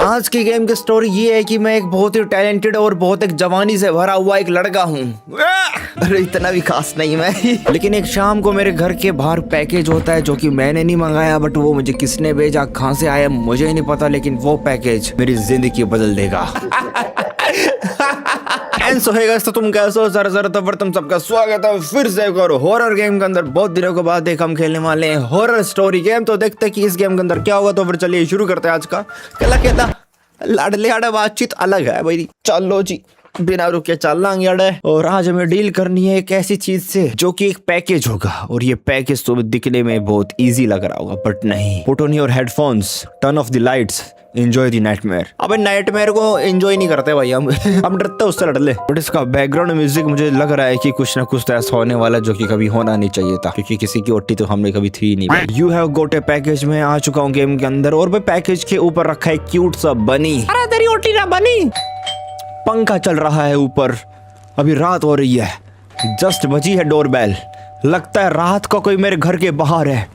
आज की गेम की स्टोरी ये है कि मैं एक बहुत ही टैलेंटेड और बहुत एक जवानी से भरा हुआ एक लड़का हूँ। अरे इतना भी खास नहीं मैं लेकिन एक शाम को मेरे घर के बाहर पैकेज होता है जो कि मैंने नहीं मंगाया, बट वो मुझे किसने भेजा, कहाँ से आया मुझे नहीं पता, लेकिन वो पैकेज मेरी जिंदगी बदल देगा। सो है गाइस, तो तुम कैसे हो? जरा तो तुम सबका स्वागत है फिर से एक और हॉरर गेम के अंदर। बहुत दिनों के बाद एक हम खेलने वाले हैं हॉरर स्टोरी गेम। तो देखते हैं कि इस गेम के अंदर क्या होगा। तो फिर चलिए शुरू करते हैं आज का कहता लाडले आड़ा बातचीत अलग है भाई। चलो जी, बिना रुके चल लांगे अड़े। और आज हमें डील करनी है एक ऐसी चीज से जो कि एक पैकेज होगा। और ये पैकेज तो दिखने में बहुत इजी लग रहा होगा, बट नहीं। Put on your headphones, turn off the lights, enjoy the nightmare. अबे नाइटमेयर को एंजॉय नहीं करते भाई हम हम डरते उससे लड़ ले। बट इसका बैकग्राउंड म्यूजिक मुझे लग रहा है कि कुछ ना कुछ तो ऐसा होने वाला जो कि कभी होना नहीं चाहिए था, क्योंकि किसी की ओटी तो हमने कभी थी नहीं। You have got A package में आ चुका हूँ गेम के अंदर। और भाई पैकेज के ऊपर रखा है क्यूट सा बनी। अरे तेरी ओटी ना बनी। पंखा चल रहा है ऊपर। अभी रात हो रही है, जस्ट बजी है डोरबेल। लगता है रात का कोई मेरे घर के बाहर है,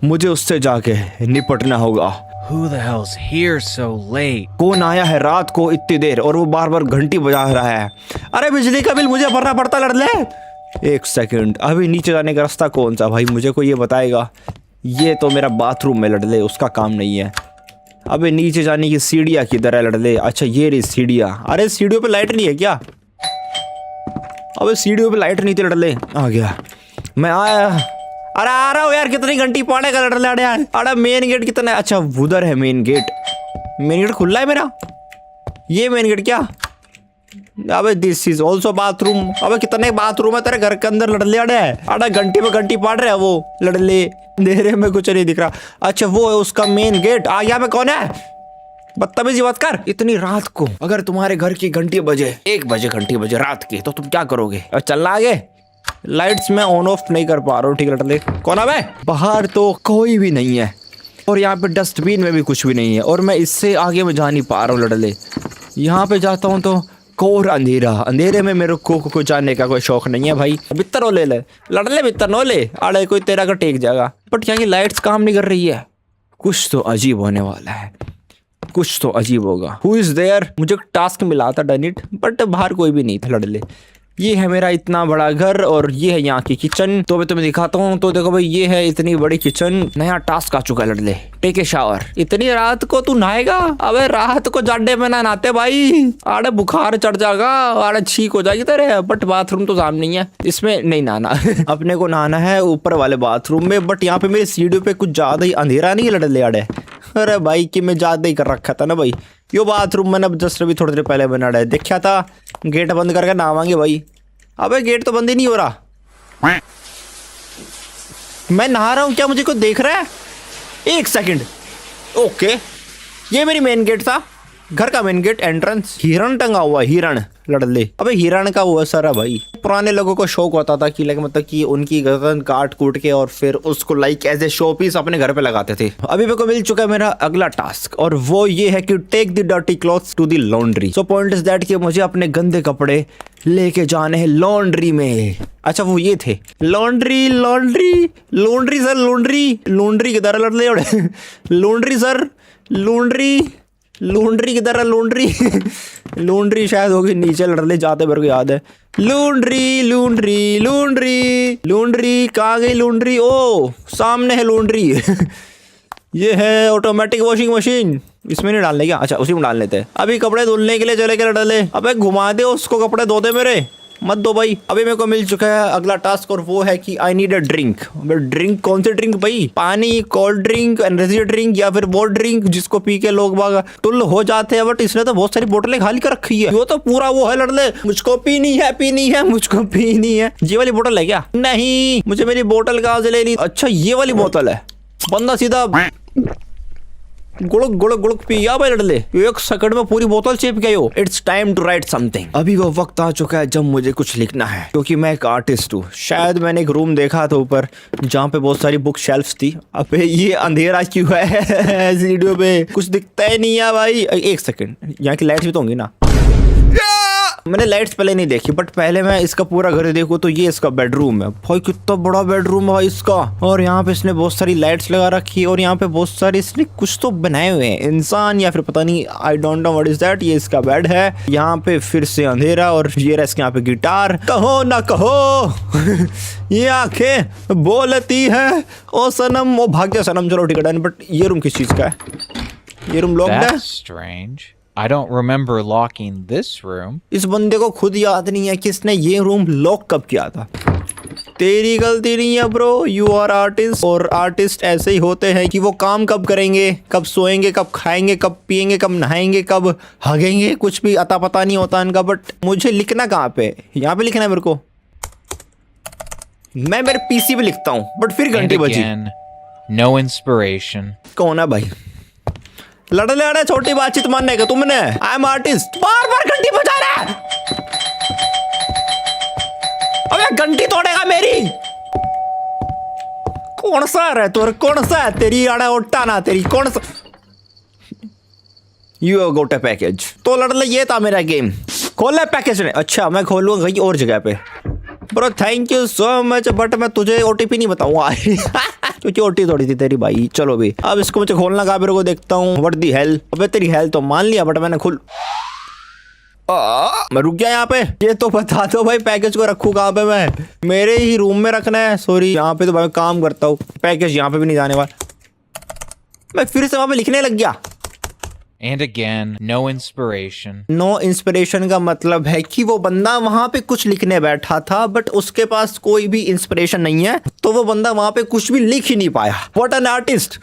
मुझे उससे जाके निपटना होगा। Who the hell's here so late? कौन आया है रात को इतनी देर और वो बार बार घंटी बजा रहा है। अरे बिजली का बिल मुझे भरना पड़ता लड़ ले। एक सेकंड, अभी नीचे जाने का रास्ता कौन सा भाई, मुझे कोई ये बताएगा। ये तो मेरा बाथरूम में लड़ ले, उसका काम नहीं है। अबे नीचे जाने की सीढ़ियाँ किधर है लड़ ले। अच्छा ये रही सीढ़ियाँ। अरे सीढ़ियों पे लाइट नहीं है क्या? अबे सीढ़ियों पे लाइट नहीं थी लड़ ले। आ गया मैं, आया। अरे आ रहा हूँ यार, कितनी घंटी पड़ेगा लड़ ले यार। अरे मेन गेट कितना है? अच्छा उधर है मेन गेट। मेन गेट खुला है मेरा। ये मेन गेट क्या? अबे दिस इज ऑल्सो बाथरूम। अबे कितने बाथरूम है तेरे घर के अंदर लड़ ले। अरे घंटी पे घंटी पड़ रहा है वो लड़ ले। अंधेरे में कुछ नहीं दिख रहा। अच्छा वो है उसका मेन गेट। आ यहाँ पे कौन है? बदतमीजी मत कर। इतनी रात को अगर तुम्हारे घर की घंटी बजे, 1 बजे घंटी बजे रात की, तो तुम क्या करोगे? और चलना आगे। लाइट्स में ऑन ऑफ नहीं कर पा रहा हूँ, ठीक लड़ ले। कौन है? बाहर तो कोई भी नहीं है और यहाँ पे डस्टबिन में भी कुछ भी नहीं है। और मैं इससे आगे में जा नहीं पा रहा हूँ लड़ ले। यहाँ पे जाता हूँ तो कोर अंधेरा। अंधेरे में मेरे को जाने का कोई शौक नहीं है भाई। बित्तर हो ले लड़ ले, बित्तर नो ले। अरे कोई तेरा का टेक जाएगा। बट यहाँ की लाइट्स काम नहीं कर रही है। कुछ तो अजीब होने वाला है, कुछ तो अजीब होगा। Who is there? मुझे टास्क मिला था डन इट, बट बाहर कोई भी नहीं था लड़ ले। ये है मेरा इतना बड़ा घर और ये है यहाँ की किचन। तो मैं तुम्हें दिखाता हूँ। तो देखो भाई, ये है इतनी बड़ी किचन। नया टास्क आ चुका है लड़ ले, टेक ए शावर। इतनी रात को तू नहाएगा? अबे रात को जाडे में ना नहाते भाई। अरे बुखार चढ़ जाएगा, अरे छींक हो जाएगी तेरे। बट बाथरूम तो सामने ही है, इसमें नहीं नहाना अपने को नहाना है ऊपर वाले बाथरूम में। बट यहाँ पे मेरी सीढ़ियों पे कुछ ज्यादा ही अंधेरा नहीं लड़ ले। अरे भाई कि मैं ज्यादा ही कर रखा था ना भाई। यो बाथरूम मैंने जस्ट अभी थोड़ी देर पहले बना है, देखा था। गेट बंद करके नहावांगे भाई। अबे गेट तो बंद ही नहीं हो रहा। मैं नहा रहा हूँ, क्या मुझे कुछ देख रहा है? 1 सेकंड। ओके, ये मेरी मेन गेट था, घर का मेन गेट एंट्रेंस। हिरण टंगा हुआ, हिरण लड़ ले। अबे हिरण का वो असर है भाई। पुराने लोगों को शौक होता था कि लाइक मतलब कि उनकी गर्दन काट कूट के और फिर उसको like as a show piece अपने घर पे लगाते थे। अभी मेरे को मिल चुका है मेरा अगला टास्क और वो ये है कि take the dirty clothes to the laundry. So point is that कि मुझे अपने गंदे कपड़े लेके जाने हैं लॉन्ड्री में। अच्छा वो ये थे laundry laundry laundry sir laundry laundry किधर लड़ ले। लॉन्ड्री सर लॉन्ड्री लॉन्ड्री किधर है? लॉन्ड्री लॉन्ड्री शायद होगी नीचे लड़ ले जाते मेरे को याद है। लॉन्ड्री लॉन्ड्री लॉन्ड्री लॉन्ड्री कहाँ गई लॉन्ड्री? ओ सामने है लॉन्ड्री ये है ऑटोमेटिक वॉशिंग मशीन। इसमें नहीं डालने क्या? अच्छा उसी में डाल लेते हैं। अभी कपड़े धुलने के लिए चले के डाले। अबे घुमा दे उसको, कपड़े धो दे मेरे, मत दो भाई। अभी मेरे को मिल चुका है अगला टास्क और वो है कि I need a drink. Drink कौन सी ड्रिंक भाई? पानी, कोल्ड ड्रिंक, एनर्जी ड्रिंक या फिर वो ड्रिंक जिसको पी के लोग बाग टुल हो जाते हैं। बट इसने तो बहुत सारी बोतलें खाली कर रखी है। वो तो पूरा वो है लड़ ले। मुझको पीनी है मुझको पीनी है। ये वाली बोतल है क्या? नहीं, मुझे मेरी बोतल कहाँ से लेनी? अच्छा ये वाली बोतल है। बंदा सीधा गुड़क गुड़क गुड़क पिया भाई लड़ ले। 1 सेकंड में पूरी बोतल चिप गई हो। It's time to write something. अभी वो वक्त आ चुका है जब मुझे कुछ लिखना है, क्योंकि मैं एक आर्टिस्ट हूँ। शायद मैंने एक रूम देखा था ऊपर जहाँ पे बहुत सारी बुक शेल्फ्स थी। अबे ये अंधेरा क्यों है? सीढ़ियों पे कुछ दिखता ही नहीं है भाई। 1 सेकंड, यहाँ की लाइट्स भी तो होंगी ना। मैंने लाइट्स पहले नहीं देखी, बट पहले मैं इसका पूरा घर देखूँ तो ये इसका बेडरूम है। भाई कितना बड़ा बेडरूम है भाई इसका। और यहाँ पे इसने बहुत सारी लाइट्स लगा रखी है और यहाँ पे बहुत सारी इसने कुछ तो बनाए हुए हैं, इंसान या फिर पता नहीं, I don't know what is that. ये इसका बेड है। यहाँ पे फिर से अंधेरा और ये रहा इसके यहाँ पे गिटार। कहो ना कहो ये आंखें बोलती है ओ सनम, ओ भाग्य सनम। चलो ठीक है डन। बट ये रूम किस चीज का है? ये रूम लॉक्ड है। That's strange. I don't remember locking this room. इस बंदे को खुद याद नहीं है कि इसने ये रूम लॉक कब किया था। तेरी गलती नहीं है ब्रो, यू आर आर्टिस्ट। और आर्टिस्ट ऐसे ही होते हैं कि वो काम कब करेंगे, कब सोएंगे, कब खाएंगे, कब पिएंगे, कब नहाएंगे, कब हगेंगे, कुछ भी अता पता नहीं होता इनका। बट मुझे लिखना कहाँ पे? यहाँ पे लिखना है मेरे को। मैं मेरे पीसी पे लिखता हूँ, बट फिर And घंटी बजी। again, no inspiration. कौन है भाई? लड़ लड़े छोटी बातचीत मानने का तुमने। I am artist. बार बार घंटी बजा रहा है। अबे घंटी तोड़ेगा मेरी। कौन सा है तोर? कौन सा है तेरी? आड़ा उठा ना तेरी। कौन सा? You got a package. तो लड़ ले, ये था मेरा गेम। खोल ले पैकेज ने। अच्छा मैं खोलूंगा कहीं और जगह पे। Bro thank you so much, but मैं तुझे ओटीपी नहीं बताऊंगा क्योंकि ओटी थोड़ी थी तेरी भाई। चलो भी अब इसको मुझे खोलना कहाँ मेरे को देखता हूँ। What the hello? अबे तेरी हेल तो मान लिया, बट मैंने मैं रुक गया यहाँ पे। ये तो बता दो भाई पैकेज को रखूँ कहाँ पे? मैं मेरे ही रूम में रखना है। सॉरी यहाँ पे तो भाई काम करता हूँ। पैकेज यहाँ पे भी नहीं जाने वाला। मैं फिर से वहां पे लिखने लग गया। And again, no inspiration. No inspiration का मतलब है कि वो बंदा वहां पे कुछ लिखने बैठा था, बट उसके पास कोई भी इंस्पिरेशन नहीं है, तो वो बंदा वहां पे कुछ भी लिख ही नहीं पाया। What an artist.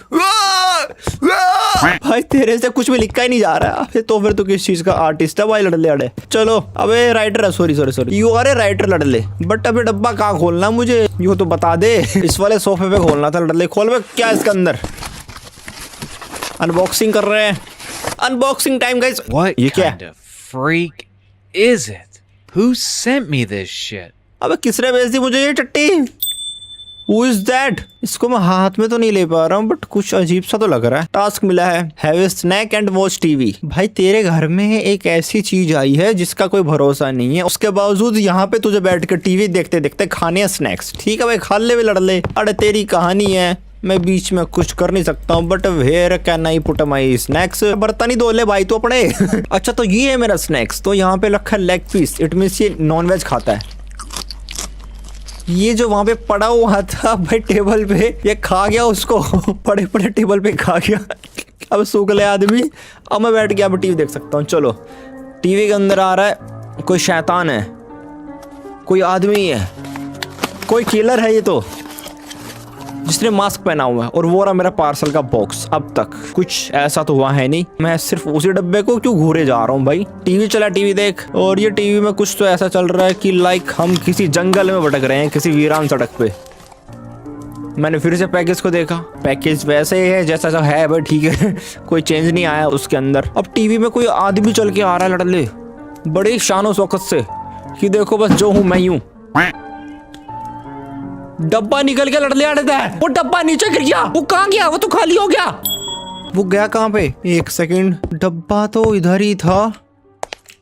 भाई तेरे से कुछ भी लिखा ही नहीं जा रहा है, तो फिर तो किस चीज का आर्टिस्ट है भाई? लड़ले अड़े। चलो अबे राइटर है। Sorry you are a writer लड़ले। बट अबे डब्बा कहाँ खोलना मुझे? यू तो बता दे। इस वाले सोफे पे खोलना था लड़ले। खोल बे, क्या है इसके अंदर? अनबॉक्सिंग कर रहे हैं। Unboxing time guys. What ये क्या kind of freak is it? Who sent me this shit? अबे किसने भेज दी मुझे ये चट्टी? Who is that? इसको मैं हाथ में तो नहीं ले पा रहा हूँ, बट कुछ अजीब सा तो लग रहा है। टास्क मिला है, have a snack and watch TV. भाई तेरे घर में एक ऐसी चीज आई है जिसका कोई भरोसा नहीं है, उसके बावजूद यहाँ पे तुझे बैठ कर टीवी देखते देखते खाने हैं स्नैक्स। ठीक है भाई, खा ले भी लड़ ले। अरे तेरी कहानी है, मैं बीच में कुछ कर नहीं सकता हूँ, but where can I put my snacks? बर्तन ही धो ले भाई तो अपने। अच्छा तो ये है मेरा स्नैक्स। तो यहाँ पे रखा है लेग पीस, इट मीन्स ये नॉन वेज खाता है। ये जो वहां पे पड़ा हुआ था भाई टेबल पे, ये खा गया उसको। पड़े पड़े टेबल पे खा गया। अब सूख ले आदमी। अब मैं बैठ गया, अब टीवी देख सकता हूँ। चलो टीवी के अंदर आ रहा है कोई शैतान है, कोई आदमी है, कोई किलर है ये तो, जिसने मास्क पहना हुआ है। और वो रहा मेरा पार्सल का बॉक्स। अब तक कुछ ऐसा तो हुआ है नहीं, मैं सिर्फ उसी डब्बे को क्यों घूरे जा रहा हूँ भाई। टीवी चला, टीवी देख। और ये टीवी में कुछ तो ऐसा चल रहा है कि लाइक हम किसी जंगल में भटक रहे हैं, किसी वीरान सड़क पे। मैंने फिर से पैकेज को देखा, पैकेज वैसे ही है जैसा है भाई, ठीक है। कोई चेंज नहीं आया उसके अंदर। अब टीवी में कोई आदमी चल के आ रहा है लड़ले, बड़े शानो शौकत से कि देखो बस जो हूं मैं ही हूं। डब्बा निकल के लड़ले आड़ता है। वो डब्बा नीचे गिर गया। वो कहाँ गया? वो तो खाली हो गया। वो गया कहाँ पे? एक सेकंड, डब्बा तो इधर ही था,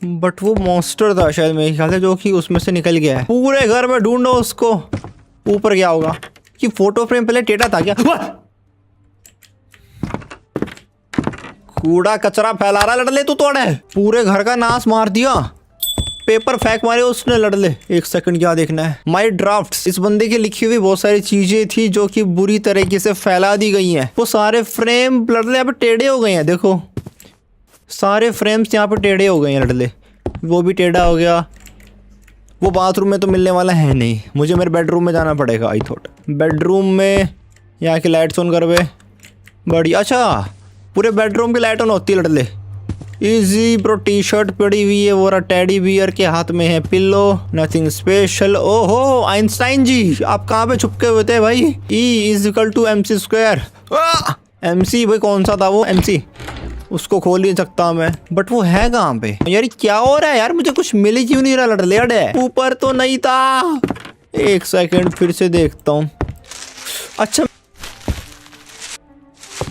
बट वो मॉन्स्टर था शायद मेरे ख्याल से, जो कि उसमें से निकल गया है। पूरे घर में ढूंढो उसको। ऊपर क्या होगा? कि फोटो फ्रेम पहले टेढ़ा था क्या? कूड़ा कचरा फैला रहा लड़ले तू, तोड़े पूरे घर का नाश मार दिया। पेपर फेंक मारे उसने लड़ले। एक सेकंड, क्या देखना है? माई ड्राफ्ट्स। इस बंदे की लिखी हुई बहुत सारी चीजें थी जो कि बुरी तरीके से फैला दी गई हैं। वो सारे फ्रेम लड़ले यहाँ पे टेढ़े हो गए हैं। देखो सारे फ्रेम्स यहाँ पे टेढ़े हो गए हैं लड़ले। वो भी टेढ़ा हो गया। वो बाथरूम में तो मिलने वाला है नहीं, मुझे मेरे बेडरूम में जाना पड़ेगा। आई थॉट बेडरूम में यहाँ की लाइट्स ऑन कर बे। बढ़िया। अच्छा पूरे बेडरूम की लाइट ऑन होती है लड़ले। Easy bro. टी शर्ट पड़ी हुई है, वो रहा टेडी बियर के हाथ में है पिल्लो। Nothing special. ओहो आइंस्टाइन जी, आप कहाँ पे छुपके हुए थे भाई? E=mc²। MC भाई कौन सा था वो MC? उसको खोल नहीं सकता मैं, बट वो है कहाँ पे यार? क्या हो रहा है यार? मुझे कुछ मिल ही क्यों नहीं रहा लड़ले अड़े? ऊपर तो नहीं था। एक सेकंड फिर से देखता हूँ। अच्छा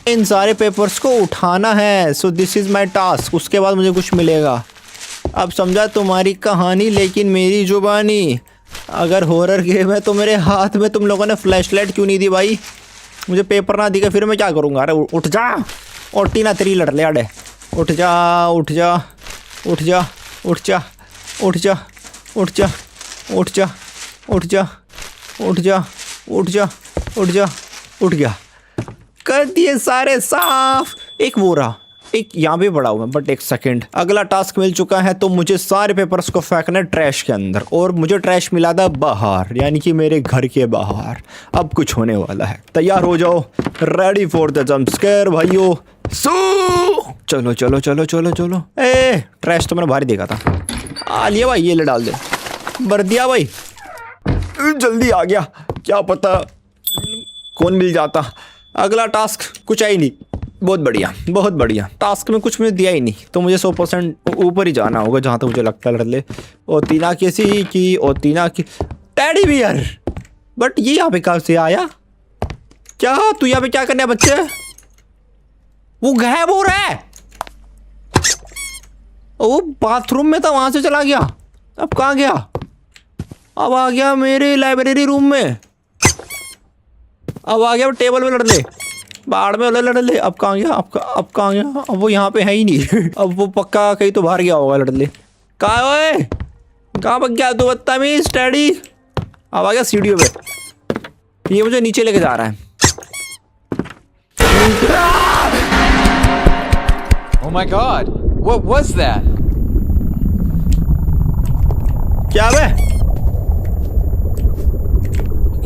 इन सारे पेपर्स को उठाना है। So this is my task. उसके बाद मुझे कुछ मिलेगा। अब समझा तुम्हारी कहानी लेकिन मेरी जुबानी। अगर हॉरर गेम है तो मेरे हाथ में तुम लोगों ने फ्लैशलाइट क्यों नहीं दी भाई? मुझे पेपर ना दिखे फिर मैं क्या करूँगा? अरे उठ जा, ओटी ना तेरी लड़ ले अड़े। उठ जा उठ जा उठ जा उठ जा उठ जा उठ जा उठ जा उठ जा उठ जा उठ जा उठ जा उठ गया। कर दिए सारे साफ। एक वो रहा, एक यहाँ पे पड़ा हुआ है, बट एक सेकंड, अगला टास्क मिल चुका है तो मुझे सारे पेपर्स को फेंकना है ट्रैश के अंदर, और मुझे ट्रैश मिला था बाहर, यानी कि मेरे घर के बाहर। अब कुछ होने वाला है, तैयार हो जाओ, ready for the jump scare भाइयों। सो चलो चलो चलो चलो चलो। ए ट्रैश तो मैंने बाहर ही देखा था। आ लिया भाई, ये ले डाल दे, भर दिया भाई, जल्दी आ गया। क्या पता कौन मिल जाता। अगला टास्क कुछ आई नहीं। बहुत बढ़िया बहुत बढ़िया। टास्क में कुछ मुझे दिया ही नहीं तो मुझे 100% ऊपर ही जाना होगा जहाँ तक मुझे लगता है। ले ओतीना किसी की, ओतीना की टेडी बियर। बट ये यहाँ पे कहाँ से आया? क्या तू यहाँ पे क्या करने बच्चे? वो गायब हो रहा है। वो बाथरूम में था, वहां से चला गया। अब कहाँ गया? अब आ गया मेरे लाइब्रेरी रूम में। अब आ गया टेबल में लड़ ले, बाढ़ में लड़ ले। अब कहाँ गया? अब कहाँ गया? अब वो यहाँ पे है ही नहीं। अब वो पक्का कहीं तो बाहर गया होगा लड़ ले। कहाँ ओए? कहाँ भाग गया तू बदतमीज टैडी? अब आ गया सीढ़ियों पे। ये मुझे नीचे लेके जा रहा है। Oh my god! What was that? क्या बे?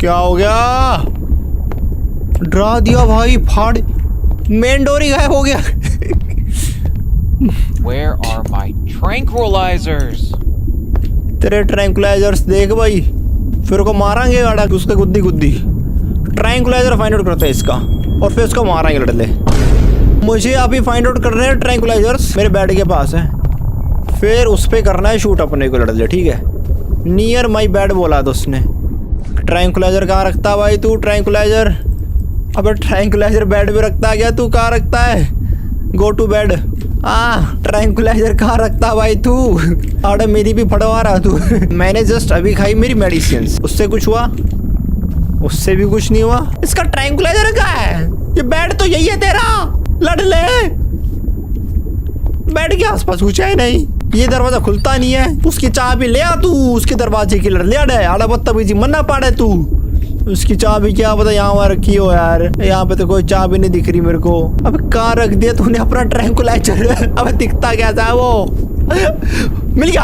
क्या हो गया? डरा दिया भाई, फाड़। मेन डोर ही गायब हो गया। Where are my tranquilizers? तेरे ट्रैंकुलाइजर्स देख भाई, फिर को मारेंगे गाड़ा उसका गुद्दी गुद्दी। ट्रैंकुलाइजर फाइंड आउट करते हैं इसका और फिर उसको मारेंगे लड़ले। मुझे अभी फाइंड आउट करने हैं ट्रैंकुलाइजर्स, मेरे बेड के पास है। फिर उस पे करना है शूट अपने को लड़ले, ठीक है? नियर माई बेड बोला था उसने। ट्रैंकुलाइजर कहाँ रखता है भाई तू? ट्रैंकुलाइजर, अबे ट्रैंकुलाइजर बेड पे रखता है क्या तू? कहाँ रखता है? Go to bed. ट्रैंकुलाइजर कहाँ रखता है भाई तू? अरे मेरी भी फटवा रहा तू। मैंने जस्ट अभी खाई मेरी मेडिसिन, उससे कुछ हुआ? उससे भी कुछ नहीं हुआ। इसका ट्रैंकुलाइजर कहाँ है? ये बेड तो यही है तेरा, लड़ ले। बेड के आसपास कुछ है नहीं, ये दरवाजा खुलता नहीं है। उसकी चाबी ले आ तू, उसके दरवाजे की लड़ ले आड़ा बदतमीजी मन्ना पाड़े तू। उसकी चाबी क्या पता यहाँ वहाँ रखी हो यार। यहाँ पे तो कोई चाबी नहीं दिख रही मेरे को। अब कहाँ रख दिया तूने अपना ट्रैंकुलाइजर? अब दिखता क्या था वो? मिल गया।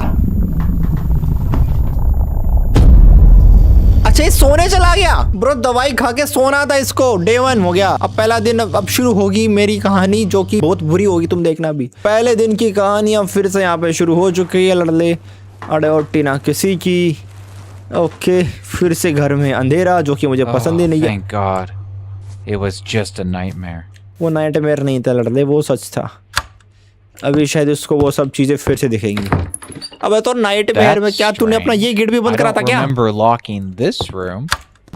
अच्छा ये सोने चला गया ब्रो, दवाई खा के सोना था इसको। डे 1 हो गया, अब पहला दिन। अब शुरू होगी मेरी कहानी जो कि बहुत बुरी होगी, तुम देखना भी। पहले दिन की कहानी अब फिर से यहाँ पे शुरू हो चुकी है लड़ले। अरे ओटी ना किसी की। ओके, फिर से घर में अंधेरा जो कि मुझे पसंद ही नहीं है। Thank God. It was just a nightmare. वो नाइटमेयर नहीं था लड़ले, वो सच था। अभी शायद उसको वो सब चीजें फिर से दिखेंगी। अब तो नाइटमेयर में क्या तूने अपना ये गेट भी बंद करा था क्या? I don't remember locking this room.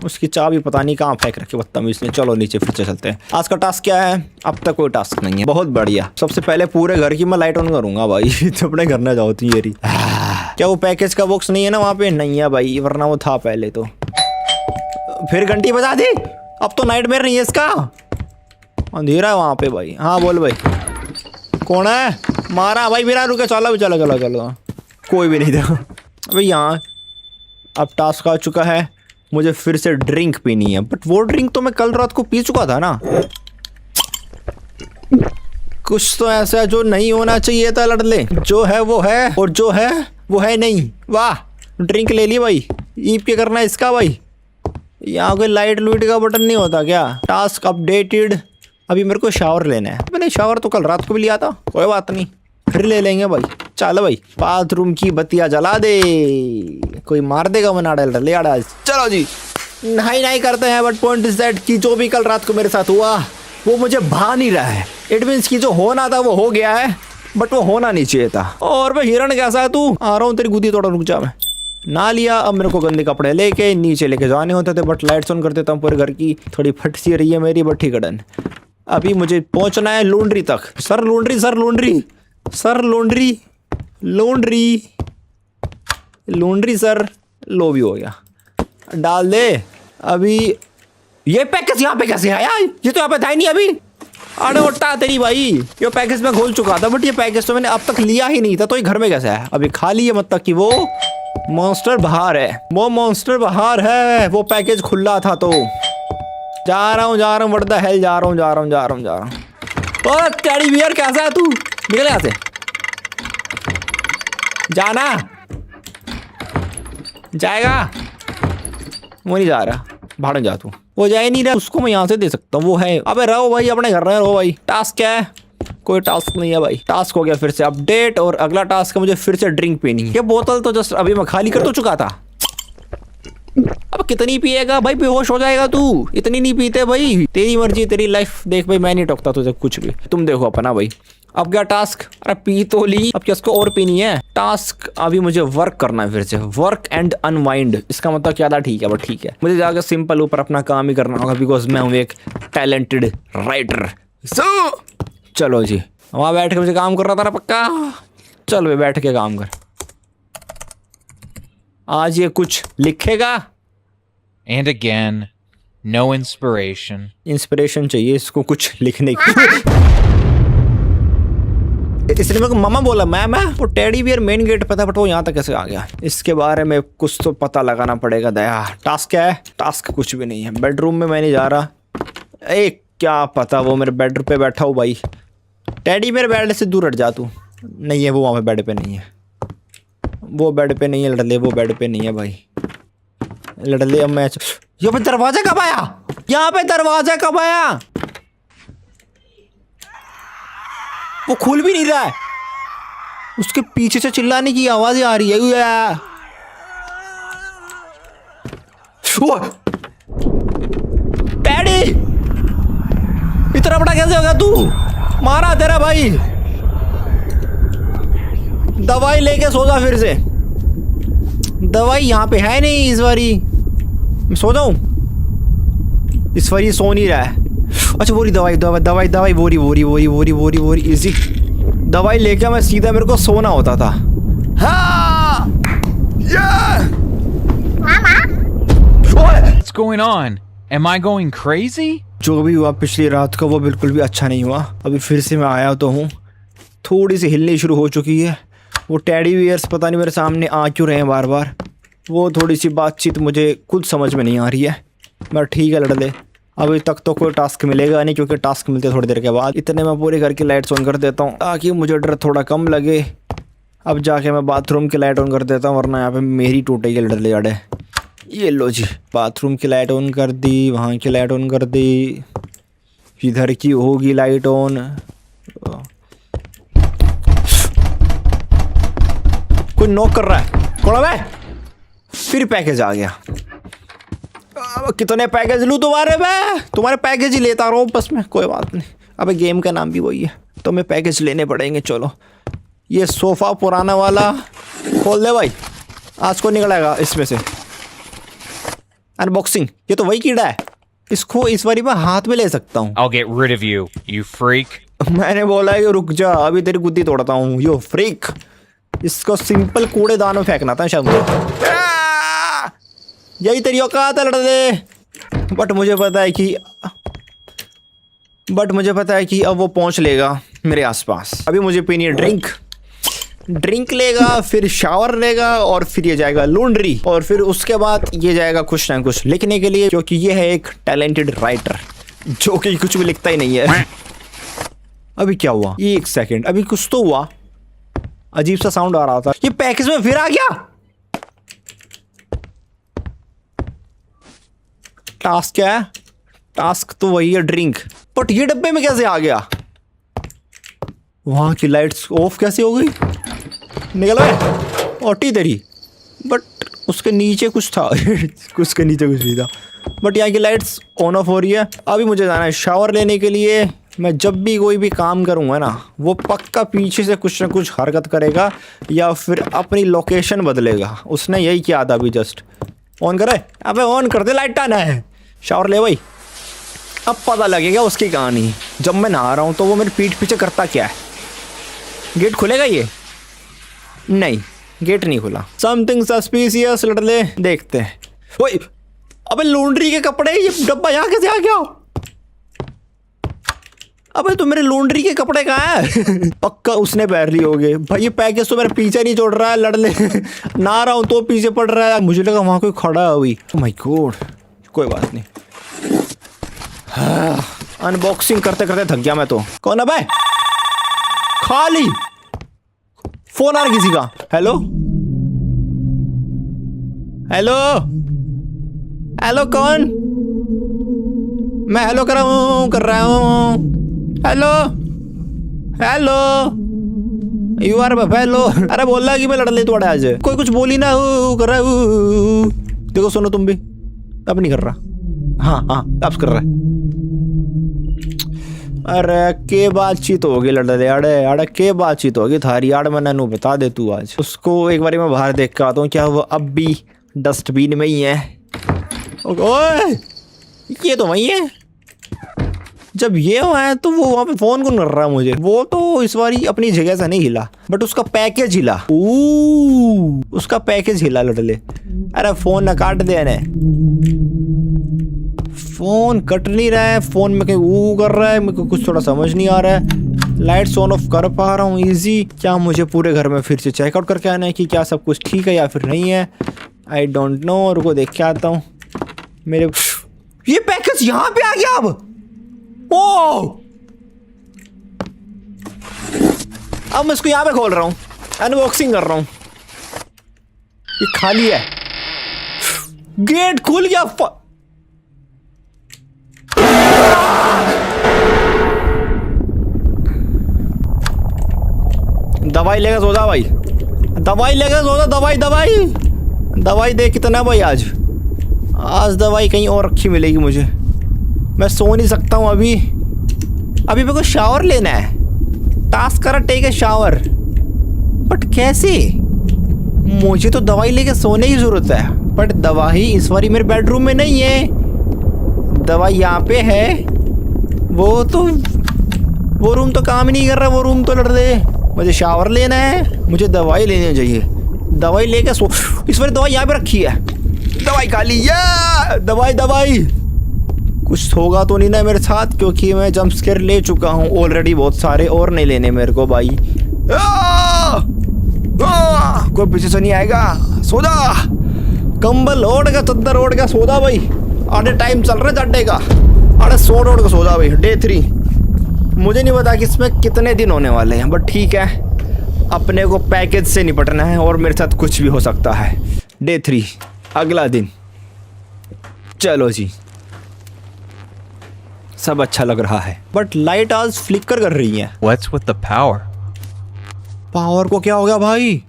उसकी चाबी पता नहीं कहाँ फेंक रखी बदतमीज ने। चलो नीचे फिर से चलते हैं। आज का टास्क क्या है? अब तक कोई टास्क नहीं है। बहुत बढ़िया। सबसे पहले पूरे घर की मैं लाइट ऑन करूंगा भाई। तो अपने घर ना जाओ तू ये रही। क्या वो पैकेज का बॉक्स नहीं है ना वहाँ पे? नहीं है भाई, वरना वो था पहले तो। फिर घंटी बजा दी। अब तो नाइटमेयर नहीं है इसका, अंधेरा है वहाँ पे भाई। हाँ बोल भाई, कौन है? मारा भाई मेरा। रुके, चलो चलो चलो चलो। कोई भी नहीं था अबे यहाँ। अब टास्क आ चुका है, मुझे फिर से ड्रिंक पीनी है। बट वो ड्रिंक तो मैं कल रात को पी चुका था ना। कुछ तो ऐसा है जो नहीं होना चाहिए था लड़ले। जो है वो है और जो है वो है नहीं। वाह, ड्रिंक ले ली भाई। ईप के करना है इसका भाई। यहाँ कोई लाइट लूट का बटन नहीं होता क्या? Task updated. अभी मेरे को शावर लेना है। मैंने शावर तो कल रात को भी लिया था, कोई बात नहीं, फिर ले लेंगे भाई। चलो भाई, बाथरूम की बत्तियां जला दे। कोई मार देगा मना डाल ले आड़ा। चलो जी, नहीं करते हैं। बट पॉइंट इज दैट कि जो भी कल रात को मेरे साथ हुआ वो मुझे भा नहीं रहा है। इट मीन्स कि जो होना था वो हो गया है, बट वो होना नहीं चाहिए था। और भाई हिरण कैसा है तू? आ रहा हूँ तेरी गुदी तोड़ा, रुक जा। मैं ना लिया। अब मेरे को गंदे कपड़े लेके नीचे लेके जाने होते थे, बट लाइट्स ऑन कर देता हूँ पूरे घर की। थोड़ी फट सी रही है मेरी, बट ठीक है डन। अभी मुझे पहुंचना है लॉन्ड्री तक। Sir laundry, sir laundry, sir laundry. Laundry sir, लो भी हो गया, डाल दे। अभी ये पैकेज यहाँ पे कैसे आया? ये तो यहाँ पे था ही नहीं अभी। अरे उठा तेरी भाई, ये पैकेज मैं खोल चुका था, बट ये पैकेज तो मैंने अब तक लिया ही नहीं था, तो ये घर में कैसे है? अभी खाली है, मतलब कि वो मॉन्स्टर बाहर है, वो मॉन्स्टर बाहर है, वो पैकेज खुला था। तो जा रहा हूँ व्हाट द हेल, जा रहा हूँ। और टेडी बियर कैसा है तू? निकल यहाँ से, जाना जाएगा, वो नहीं जा रहा, भाड़ जा तू, वो जा ही नहीं रहा, उसको मैं यहाँ से दे सकता हूँ, वो है। अबे रहो भाई, अपने घर रहो भाई। टास्क क्या है? कोई टास्क नहीं है भाई। टास्क हो गया फिर से अपडेट, और अगला टास्क है मुझे फिर से ड्रिंक पीनी है। ये बोतल तो जस्ट अभी मैं खाली कर तो चुका था। अब कितनी पिएगा भाई, बेहोश हो जाएगा तू, इतनी नहीं पीते भाई, तेरी मर्जी तेरी लाइफ। देख भाई मैं नहीं टोकता तुझे कुछ भी, तुम देखो अपना भाई। अब क्या टास्क? अरे पी तो ली, अब क्या उसको और पीनी है? टास्क अभी मुझे वर्क करना है फिर से, वर्क एंड अनवाइंड। इसका मतलब क्या था? ठीक है बट ठीक है, मुझे जाकर सिंपल ऊपर अपना काम ही करना होगा, बिकॉज मैं हूँ एक टैलेंटेड राइटर। चलो जी, वहाँ बैठ के मुझे काम कर रहा था ना पक्का। चल भाई बैठ के काम कर। आज ये कुछ लिखेगा। And again, no inspiration. Inspiration चाहिए इसको कुछ लिखने की। इसने मेरे को मामा बोला, मैं वो टेडी बियर मेन गेट पे था, बट वो यहाँ तक कैसे आ गया? इसके बारे में कुछ तो पता लगाना पड़ेगा। दया, टास्क क्या है? टास्क कुछ भी नहीं है। बेडरूम में मैं नहीं जा रहा। क्या पता, वो मेरे बेड पे बैठा हो भाई। टेडी मेरे बेड से दूर हट जा तू। नहीं है वो, वहाँ पे बेड पे नहीं है, वो बेड पे नहीं है लड़ले, वो बेड पे नहीं है भाई लड़ले। अब मैं यहाँ पे दरवाजा कब आया? यहाँ पे दरवाजा कब आया? वो खुल भी नहीं रहा है, उसके पीछे से चिल्लाने की आवाज़ आ रही है। टेडी इतना बड़ा कैसे होगा तू? मारा तेरा भाई। दवाई लेके सो जा फिर से। दवाई यहाँ पे है नहीं इस बारी, मैं सो जाऊं? इस बारी सो नहीं रहा है। अच्छा बोरी दवाई बोरी इजी दवाई लेके मैं सीधा, मेरे को सोना होता था। हाँ What's going on? Am I going crazy? जो भी हुआ पिछली रात का वो बिल्कुल भी अच्छा नहीं हुआ। अभी फिर से मैं आया तो हूँ, थोड़ी सी हिलनी शुरू हो चुकी है। वो टेडी बियर्स पता नहीं मेरे सामने आ क्यों रहे हैं बार बार। वो थोड़ी सी बातचीत मुझे खुद समझ में नहीं आ रही है। मैं ठीक है लड़ ले, अभी तक तो कोई टास्क मिलेगा नहीं, क्योंकि टास्क मिलते थोड़ी देर के बाद। इतने मैं पूरे घर की लाइट्स ऑन कर देता हूँ ताकि मुझे डर थोड़ा कम लगे। अब जाके मैं बाथरूम की लाइट ऑन कर देता हूँ, वरना यहाँ पे मेरी टूटेगी लड़ ले जाड़े। ये लो जी, बाथरूम की लाइट ऑन कर दी, वहाँ की लाइट ऑन कर दी, इधर की होगी लाइट ऑन। कोई नॉक कर रहा है, कौन है? फिर पैकेज आ गया। कितने पैकेज लूँ तुम्हारे? मैं तुम्हारे पैकेज ही लेता रहा हूँ बस में, कोई बात नहीं। अबे गेम का नाम भी वही है, तो मैं पैकेज लेने पड़ेंगे। चलो ये सोफ़ा पुराना वाला खोल दे भाई, आज को निकलेगा इसमें से। अनबॉक्सिंग, ये तो वही कीड़ा है, इसको इस बारी मैं हाथ में ले सकता हूँ। I'll get rid of you, you freak. मैंने बोला है कि रुक जा, अभी तेरी गुद्दी तोड़ता हूँ। यो फ्रीक, इसको सिंपल कूड़ेदान में फेंकना था शायद मुझे। यही तेरी औकात है लड़ने। बट मुझे पता है कि अब वो पहुँच लेगा मेरे आसपास। अभी मुझे पीनी है ड्रिंक लेगा, फिर शावर लेगा, और फिर ये जाएगा लॉन्ड्री, और फिर उसके बाद ये जाएगा कुछ ना कुछ लिखने के लिए, क्योंकि ये है एक टैलेंटेड राइटर जो कि कुछ भी लिखता ही नहीं है। अभी क्या हुआ? एक सेकंड, अभी कुछ तो हुआ, अजीब सा साउंड आ रहा था। ये पैकेज में फिर आ गया। टास्क क्या है? टास्क तो वही है ड्रिंक, बट ये डब्बे में कैसे आ गया? वहां की लाइट्स ऑफ कैसे हो गई? निकल गए ओटी तेरी। बट उसके नीचे कुछ था उसके नीचे कुछ नहीं था, बट यहाँ की लाइट्स ऑन ऑफ हो रही है। अभी मुझे जाना है शावर लेने के लिए। मैं जब भी कोई भी काम करूँगा ना, वो पक्का पीछे से कुछ ना कुछ हरकत करेगा या फिर अपनी लोकेशन बदलेगा। उसने यही किया था अभी जस्ट। ऑन करे? अबे ऑन कर दे, लाइट आना है। शावर ले भाई, अब पता लगेगा उसकी कहानी। जब मैं नहा रहा हूँ तो वो मेरे पीठ पीछे करता क्या है। गेट खुलेगा ये? नहीं, गेट नहीं खुला। समथिंग सस्पिशियस लड़ले, देखते हैं। ओए, अबे लॉन्ड्री के कपड़े, ये डब्बा यहाँ कैसे आ गया? अबे तो मेरे लॉन्ड्री के कपड़े कहाँ है? पक्का उसने पहन लिए होंगे भाई। ये पैकेज तो मेरा पीछे नहीं छोड़ रहा है, लड़ले ना रहा हूँ तो पीछे पड़ रहा है। मुझे लगा वहाँ कोई खड़ा है अभी। ओह माय गॉड, कोई बात नहीं। अनबॉक्सिंग करते करते थक गया मैं तो। कौन है बे? खाली फोन आ रहा किसी का। हेलो हेलो हेलो, कौन? मैं हेलो कर रहा हूँ। Hello hello, you are hello. अरे बोल रहा कि मैं लड़ ले थोड़ा आज। कोई कुछ बोली ना कर रहा हूँ। देखो सुनो तुम भी, अब नहीं कर रहा। हाँ हाँ, अब कर रहा है। अरे के बातचीत होगी लड़े, अड़े अड़े के बातचीत होगी थारी यार। मैंने नू बता दे तू आज उसको। एक बार मैं बाहर देख के आता हूँ, क्या वो अब भी डस्टबिन में ही है? ओए, ये तो वही है। जब ये हुआ है तो वो वहाँ पे फोन कौन कर रहा है मुझे? वो तो इस बारी अपनी जगह से नहीं हिला, बट उसका पैकेज हिला। उसका पैकेज हिला लड़ले। अरे फोन ना काट दे ने। फोन कट नहीं रहा है, फोन में कहीं कर रहा है। मेरे को कुछ थोड़ा समझ नहीं आ रहा है। लाइट्स ऑन ऑफ कर पा रहा हूँ इजी। क्या मुझे पूरे घर में फिर से चेकआउट करके आना है कि क्या सब कुछ ठीक है या फिर नहीं है? I don't know. और को देख के आता हूँ। मेरे ये पैकेज यहाँ पे आ गया अब। ओ, अब मैं इसको यहाँ पे खोल रहा हूँ, अनबॉक्सिंग कर रहा हूँ। ये खाली है, गेट खुल गया। दवाई लेगा सोचा भाई, दवाई लेगा सोचा। दवाई दे कितना भाई? आज दवाई कहीं और रखी मिलेगी मुझे। मैं सो नहीं सकता हूँ अभी मेरे को शावर लेना है। टास्क करा टेक ए शावर, बट कैसे? मुझे तो दवाई लेके सोने की जरूरत है, बट दवाई इस बारी मेरे बेडरूम में नहीं है। दवाई यहाँ पे है। वो रूम तो काम ही नहीं कर रहा। वो रूम तो लड़ दे। मुझे शावर लेना है, मुझे दवाई लेनी चाहिए। दवाई लेके सो। इस बार दवाई यहाँ पे रखी है। दवाई खा ली या दवाई। कुछ होगा तो नहीं ना मेरे साथ, क्योंकि मैं जंप स्केयर ले चुका हूँ ऑलरेडी बहुत सारे, और नहीं लेने मेरे को भाई। कोई पीछे से नहीं आएगा। सो जा, कंबल ओढ़ का, चद्दर ओढ़ का सो जा भाई। आधे टाइम चल रहा है चड्डे का। अरे सोड ओढ़ का सो जा भाई। डे 3, मुझे नहीं पता कि इसमें कितने दिन होने वाले हैं, बट ठीक है, अपने को पैकेज से निपटना है और मेरे साथ कुछ भी हो सकता है। डे 3, अगला दिन। चलो जी, सब अच्छा लग रहा है, बट लाइट आज फ्लिकर कर रही है। What's with the power? Power को क्या हो गया भाई?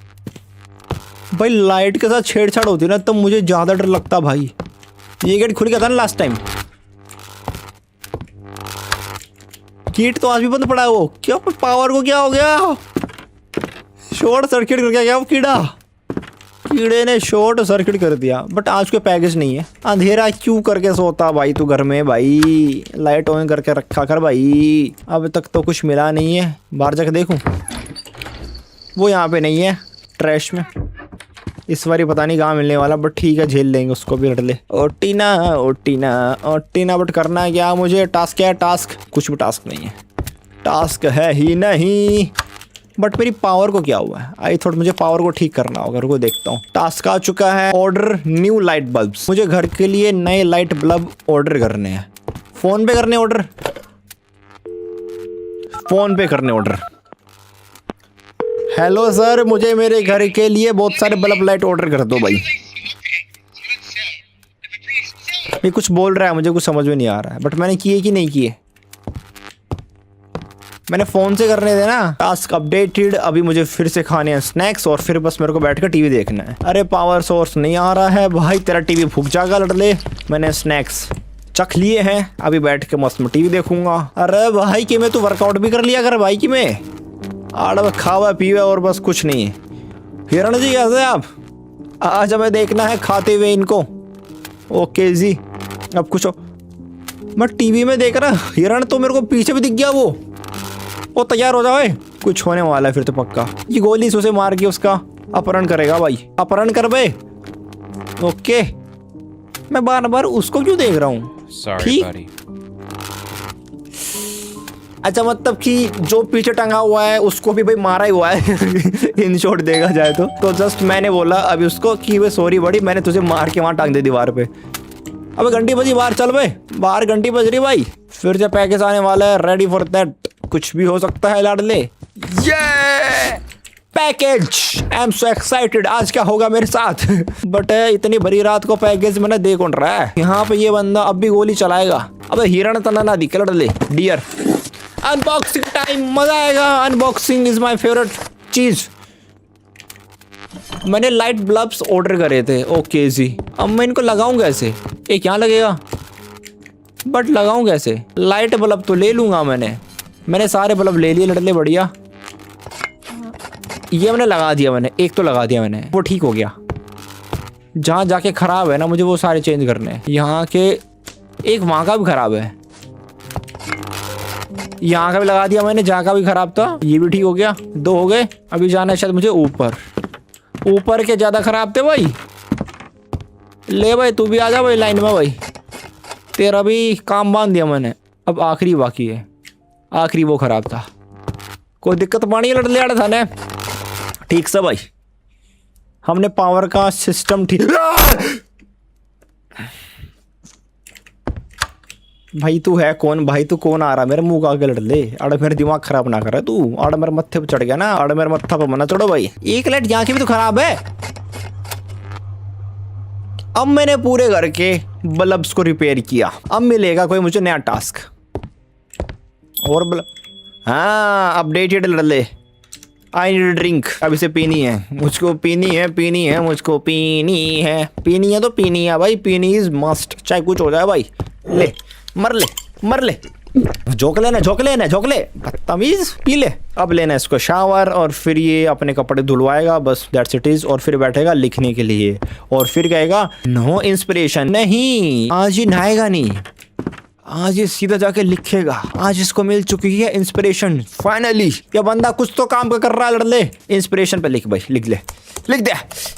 भाई लाइट के साथ छेड़छाड़ होती है ना, तब मुझे ज्यादा डर लगता भाई। ये गेट खुल गया था ना लास्ट टाइम। गेट तो आज भी बंद पड़ा है। वो क्या पावर को क्या हो गया? शॉर्ट सर्किट कर गया वो कीड़े ने शॉर्ट सर्किट कर दिया। बट आज कोई पैकेज नहीं है। अंधेरा क्यों करके सोता भाई तू घर में? भाई लाइट ऑन करके रखा कर भाई। अब तक तो कुछ मिला नहीं है। बाहर जाकर देखूं। वो यहाँ पे नहीं है, ट्रैश में। इस बारी पता नहीं कहाँ मिलने वाला, बट ठीक है, झेल लेंगे उसको भी। लड़ ले ओटीना। बट करना है क्या मुझे? टास्क क्या है? टास्क कुछ भी टास्क नहीं है। टास्क है ही नहीं। बट मेरी पावर को क्या हुआ है? आई थॉट मुझे पावर को ठीक करना होगा। रुको देखता हूँ। टास्क आ चुका है। Order new light bulbs. मुझे घर के लिए नए लाइट बल्ब ऑर्डर करने हैं। फोन पे करने ऑर्डर। हेलो सर, मुझे मेरे घर के लिए बहुत सारे बल्ब लाइट ऑर्डर कर दो भाई। ये कुछ बोल रहा है, मुझे कुछ समझ में नहीं आ रहा है, बट मैंने किए कि नहीं किए? मैंने फ़ोन से करने देना। Task updated. अभी मुझे फिर से खाने हैं स्नैक्स, और फिर बस मेरे को बैठकर टीवी देखना है। अरे पावर सोर्स नहीं आ रहा है भाई। तेरा टीवी फूक जाएगा लड़ ले। मैंने स्नैक्स चख लिए हैं, अभी बैठ के मस्त में टीवी देखूंगा। अरे भाई कि मैं तो वर्कआउट भी कर लिया कर भाई कि मैं आड़ खावा पीवा और बस कुछ नहीं है। हिरण जी कैसे आप? आज हमें देखना है खाते हुए इनको। ओके जी, अब कुछ मैं टीवी में देख रहा। हिरण तो मेरे को पीछे भी दिख गया। वो तैयार हो जाओ। कुछ होने वाला है फिर तो पक्का। ये गोली से उसे मार के उसका अपहरण करेगा भाई। अपहरण कर बे। ओके, मैं बार बार उसको क्यों देख रहा हूँ? Sorry, ठीक। buddy. अच्छा, मतलब कि जो पीछे टंगा हुआ है उसको भी भाई मारा ही हुआ है इन शॉर्ट देखा जाए तो जस्ट मैंने बोला अभी उसको कि वे सॉरी बड़ी, मैंने तुझे मार के वहां टांग दे दीवार पे। अबे घंटी बजी, बाहर चल बे, बाहर घंटी बज रही भाई। फिर से पैकेज आने वाला है, रेडी फॉर दैट। कुछ भी हो सकता है लाडले। ये package, I am so excited, आज क्या होगा मेरे साथ बट इतनी भरी रात को पैकेज मैंने दे कौन रहा है। यहाँ पे ये बंदा अब भी गोली चलाएगा। अबे हिरण तना ना दिखे लड़ले, डियर। अनबॉक्सिंग टाइम, मजा आएगा। अनबॉक्सिंग इज माय फेवरेट चीज। मैंने लाइट बल्ब्स ऑर्डर करे थे। ओके जी, अब मैं इनको लगाऊं कैसे? एक यहाँ लगेगा बट लगाऊं कैसे? लाइट बल्ब तो ले लूंगा मैंने सारे बल्ब ले लिए लड़ले, बढ़िया। ये मैंने लगा दिया, मैंने एक तो लगा दिया मैंने, वो ठीक हो गया। जहाँ जाके खराब है ना, मुझे वो सारे चेंज करने हैं। यहाँ के एक वहाँ का भी खराब है, यहाँ का भी लगा दिया मैंने, जहाँ का भी खराब था। ये भी ठीक हो गया, 2 हो गए। अभी जाना है शायद मुझे ऊपर। ऊपर के ज्यादा खराब थे भाई। ले भाई, तू भी आ जा भाई लाइन में भाई, तेरा भी काम बांध दिया मैंने। अब आखिरी बाकी है, आखिरी वो खराब था। कोई दिक्कत पानी लड़ लिया था ने, ठीक से भाई। हमने पावर का सिस्टम ठीक। भाई तू है कौन? भाई तू कौन आ रहा मेरे मुंह का आगे लड़ ले? अरे मेरा दिमाग खराब ना करे तू। अरे मेरे मत्थे पे चढ़ गया ना, अरे मेरे मत्था पे मना चढ़ो भाई। एक लाइट यहाँ की भी तो खराब है। अब मैंने पूरे घर के बल्ब्स को रिपेयर किया। अब मिलेगा कोई मुझे नया टास्क और बल्ब। हाँ, अपडेटेड लड़ ले। आई नीड ड्रिंक, अब इसे पीनी है मुझको, पीनी है, पीनी है मुझको, पीनी है, पीनी है तो पीनी है भाई। पीनी इज मस्ट, चाहे कुछ हो जाए भाई। ले, मर ले, मर ले, झोंक लेना, झोंक लेना, झोंक ले, बदतमीज। पी ले। अब लेना इसको शावर और फिर ये अपने कपड़े धुलवाएगा, बस दैट्स इट इज। और फिर बैठेगा लिखने के लिए और फिर कहेगा नो इंस्पिरेशन। नहीं, आज ये नहाएगा नहीं, आज ये सीधा जाके लिखेगा। आज इसको मिल चुकी है इंस्पिरेशन फाइनली। ये बंदा कुछ तो काम कर रहा है लड़ले। इंस्पिरेशन पे लिख भाई, लिख ले, लिख दे।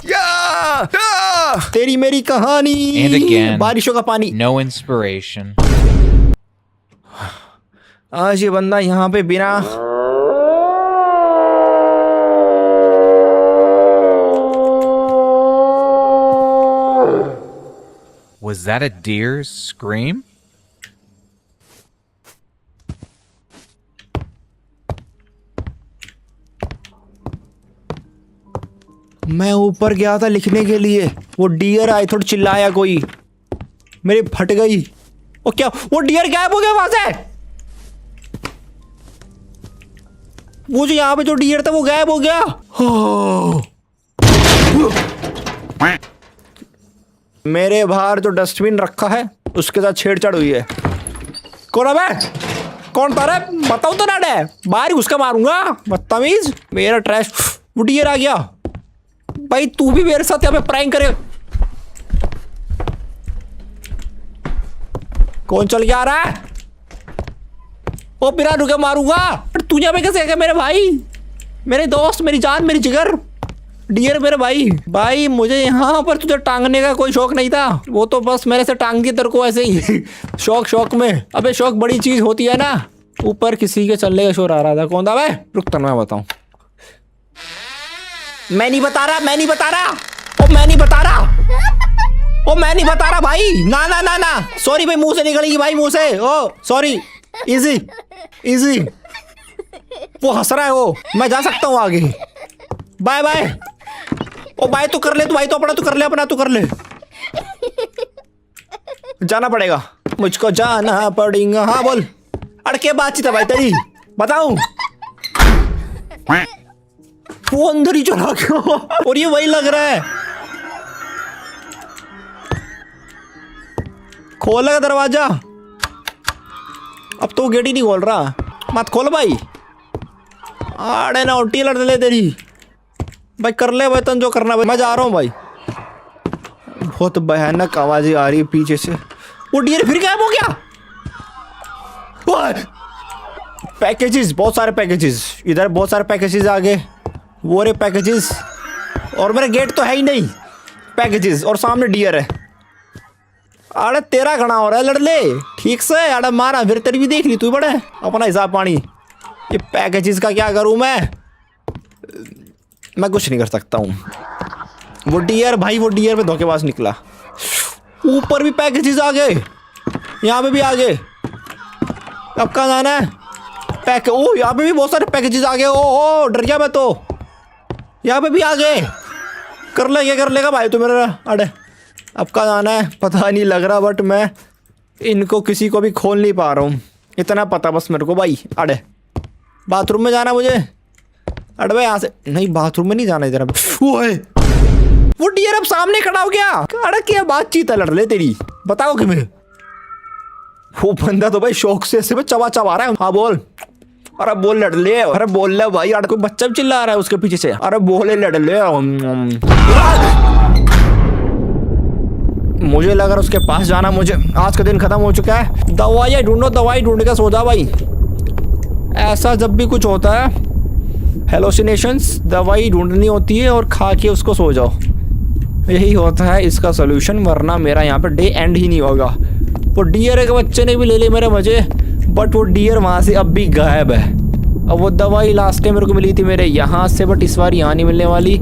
या तेरी मेरी कहानी। And again, बारिशों का पानी। no inspiration. आज ये बंदा यहाँ पे बिना Was that a deer's scream? मैं ऊपर गया था लिखने के लिए, वो डियर आए, थोड़ा चिल्लाया कोई, मेरी फट गई। वो क्या, वो डियर गायब हो गया वहां से। वो जो यहाँ पे जो डियर था वो गायब हो गया। मेरे बाहर जो डस्टबिन रखा है उसके साथ छेड़छाड़ हुई है। कौन है मैं? कौन था रे? बताओ तो ना डे, बाहर घुस के मारूंगा, बदतमीज। मेरा ट्रैश। वो डियर आ गया भाई, तू भी मेरे साथ यहाँ पे प्रैंक करे। कौन चल के आ रहा है? ओ बिना रुके मारूंगा। तू यहाँ पे कैसे आ गया मेरे भाई, मेरे दोस्त, मेरी जान, मेरी जिगर, डियर मेरे भाई। भाई मुझे यहाँ पर तुझे टांगने का कोई शौक नहीं था, वो तो बस मैंने से टांग दिया तेरे को ऐसे ही शौक में। अबे शौक बड़ी चीज होती है ना। ऊपर किसी के चलने का शोर आ रहा था, कौन था भाई? रुक तो मैं बताऊं। मैं नहीं बता रहा, मैं नहीं बता रहा, ओ मैं नहीं बता रहा, ओ मैं नहीं बता रहा भाई। ना ना ना ना, सॉरी भाई, मुंह से निकलेगी भाई, मुंह से। ओ सॉरी, इजी इजी। वो हंस रहा है वो, मैं जा सकता हूँ आगे। Bye bye. ओ बाय तो कर ले, तू भाई तो अपना तो कर ले, अपना तो कर ले। जाना पड़ेगा मुझको, जाना पड़ेगा। हाँ बोल, अड़के बातचीत है भाई तेरी, बताऊं। वो अंदर ही चला गया और ये वही लग रहा है। खोलेगा दरवाजा, अब तो गेट ही नहीं खोल रहा। मत खोल भाई, अरे ना उल्टी लड़ ले तेरी भाई। कर ले वेतन जो करना भाई, मैं जा रहा हूँ भाई। बहुत भयानक आवाजें आ रही है पीछे से। वो डियर फिर गायब हो गया। पैकेजेस, बहुत सारे पैकेजेस, इधर बहुत सारे पैकेजेस आ गए, वो रे पैकेजेस, और मेरा गेट तो है ही नहीं, पैकेजेस, और सामने डियर है। अरे तेरा घना हो रहा है लड़ले, ठीक से अरे मारा, फिर तेरी भी देख ली तू, बड़े अपना हिसाब पानी। ये पैकेजेस का क्या करूं मैं कुछ नहीं कर सकता हूँ। वो डियर भाई, वो डियर पे धोखेबाज निकला। ऊपर भी पैकेजेस आ गए, यहाँ पे भी आ गए। अब कहाँ जाना है? ओ यहाँ पे भी बहुत सारे पैकेजेस आ गए। ओ डर गया मैं तो, यहाँ पे भी आ गए। कर लेगा भाई तू मेरा। अरे अब कहाँ जाना है पता नहीं लग रहा, बट मैं इनको किसी को भी खोल नहीं पा रहा हूँ, इतना पता बस मेरे को भाई। अरे बाथरूम में जाना मुझे। अरे भाई यहाँ से नहीं, बाथरूम में नहीं जाना इधर। वो डियर अब सामने खड़ा हो गया। अरे क्या बातचीत है लड़ ले तेरी, बताओ कि मैं वो बंदा तो भाई शौक से ऐसे चबा रहा है। हाँ बोल। अरे बोल लड़ ले, अरे बोल ले भाई। अरे कोई बच्चा भी चिल्ला रहा है उसके पीछे से। अरे बोले लड़ ले। मुझे लग रहा है उसके पास जाना, मुझे आज का दिन खत्म हो चुका है। दवाई ढूंढो, दवाई ढूंढ के सो जा भाई। ऐसा जब भी कुछ होता है हेलोसिनेशंस, दवाई ढूंढनी होती है और खा के उसको सो जाओ, यही होता है इसका सोल्यूशन, वरना मेरा यहाँ पे डे एंड ही नहीं होगा। वो डियर के बच्चे ने भी ले लिए मेरे मजे, बट वो डियर वहाँ से अब भी गायब है। अब वो दवाई लास्ट टाइम मेरे को मिली थी मेरे यहाँ से, बट इस बार यहाँ नहीं मिलने वाली।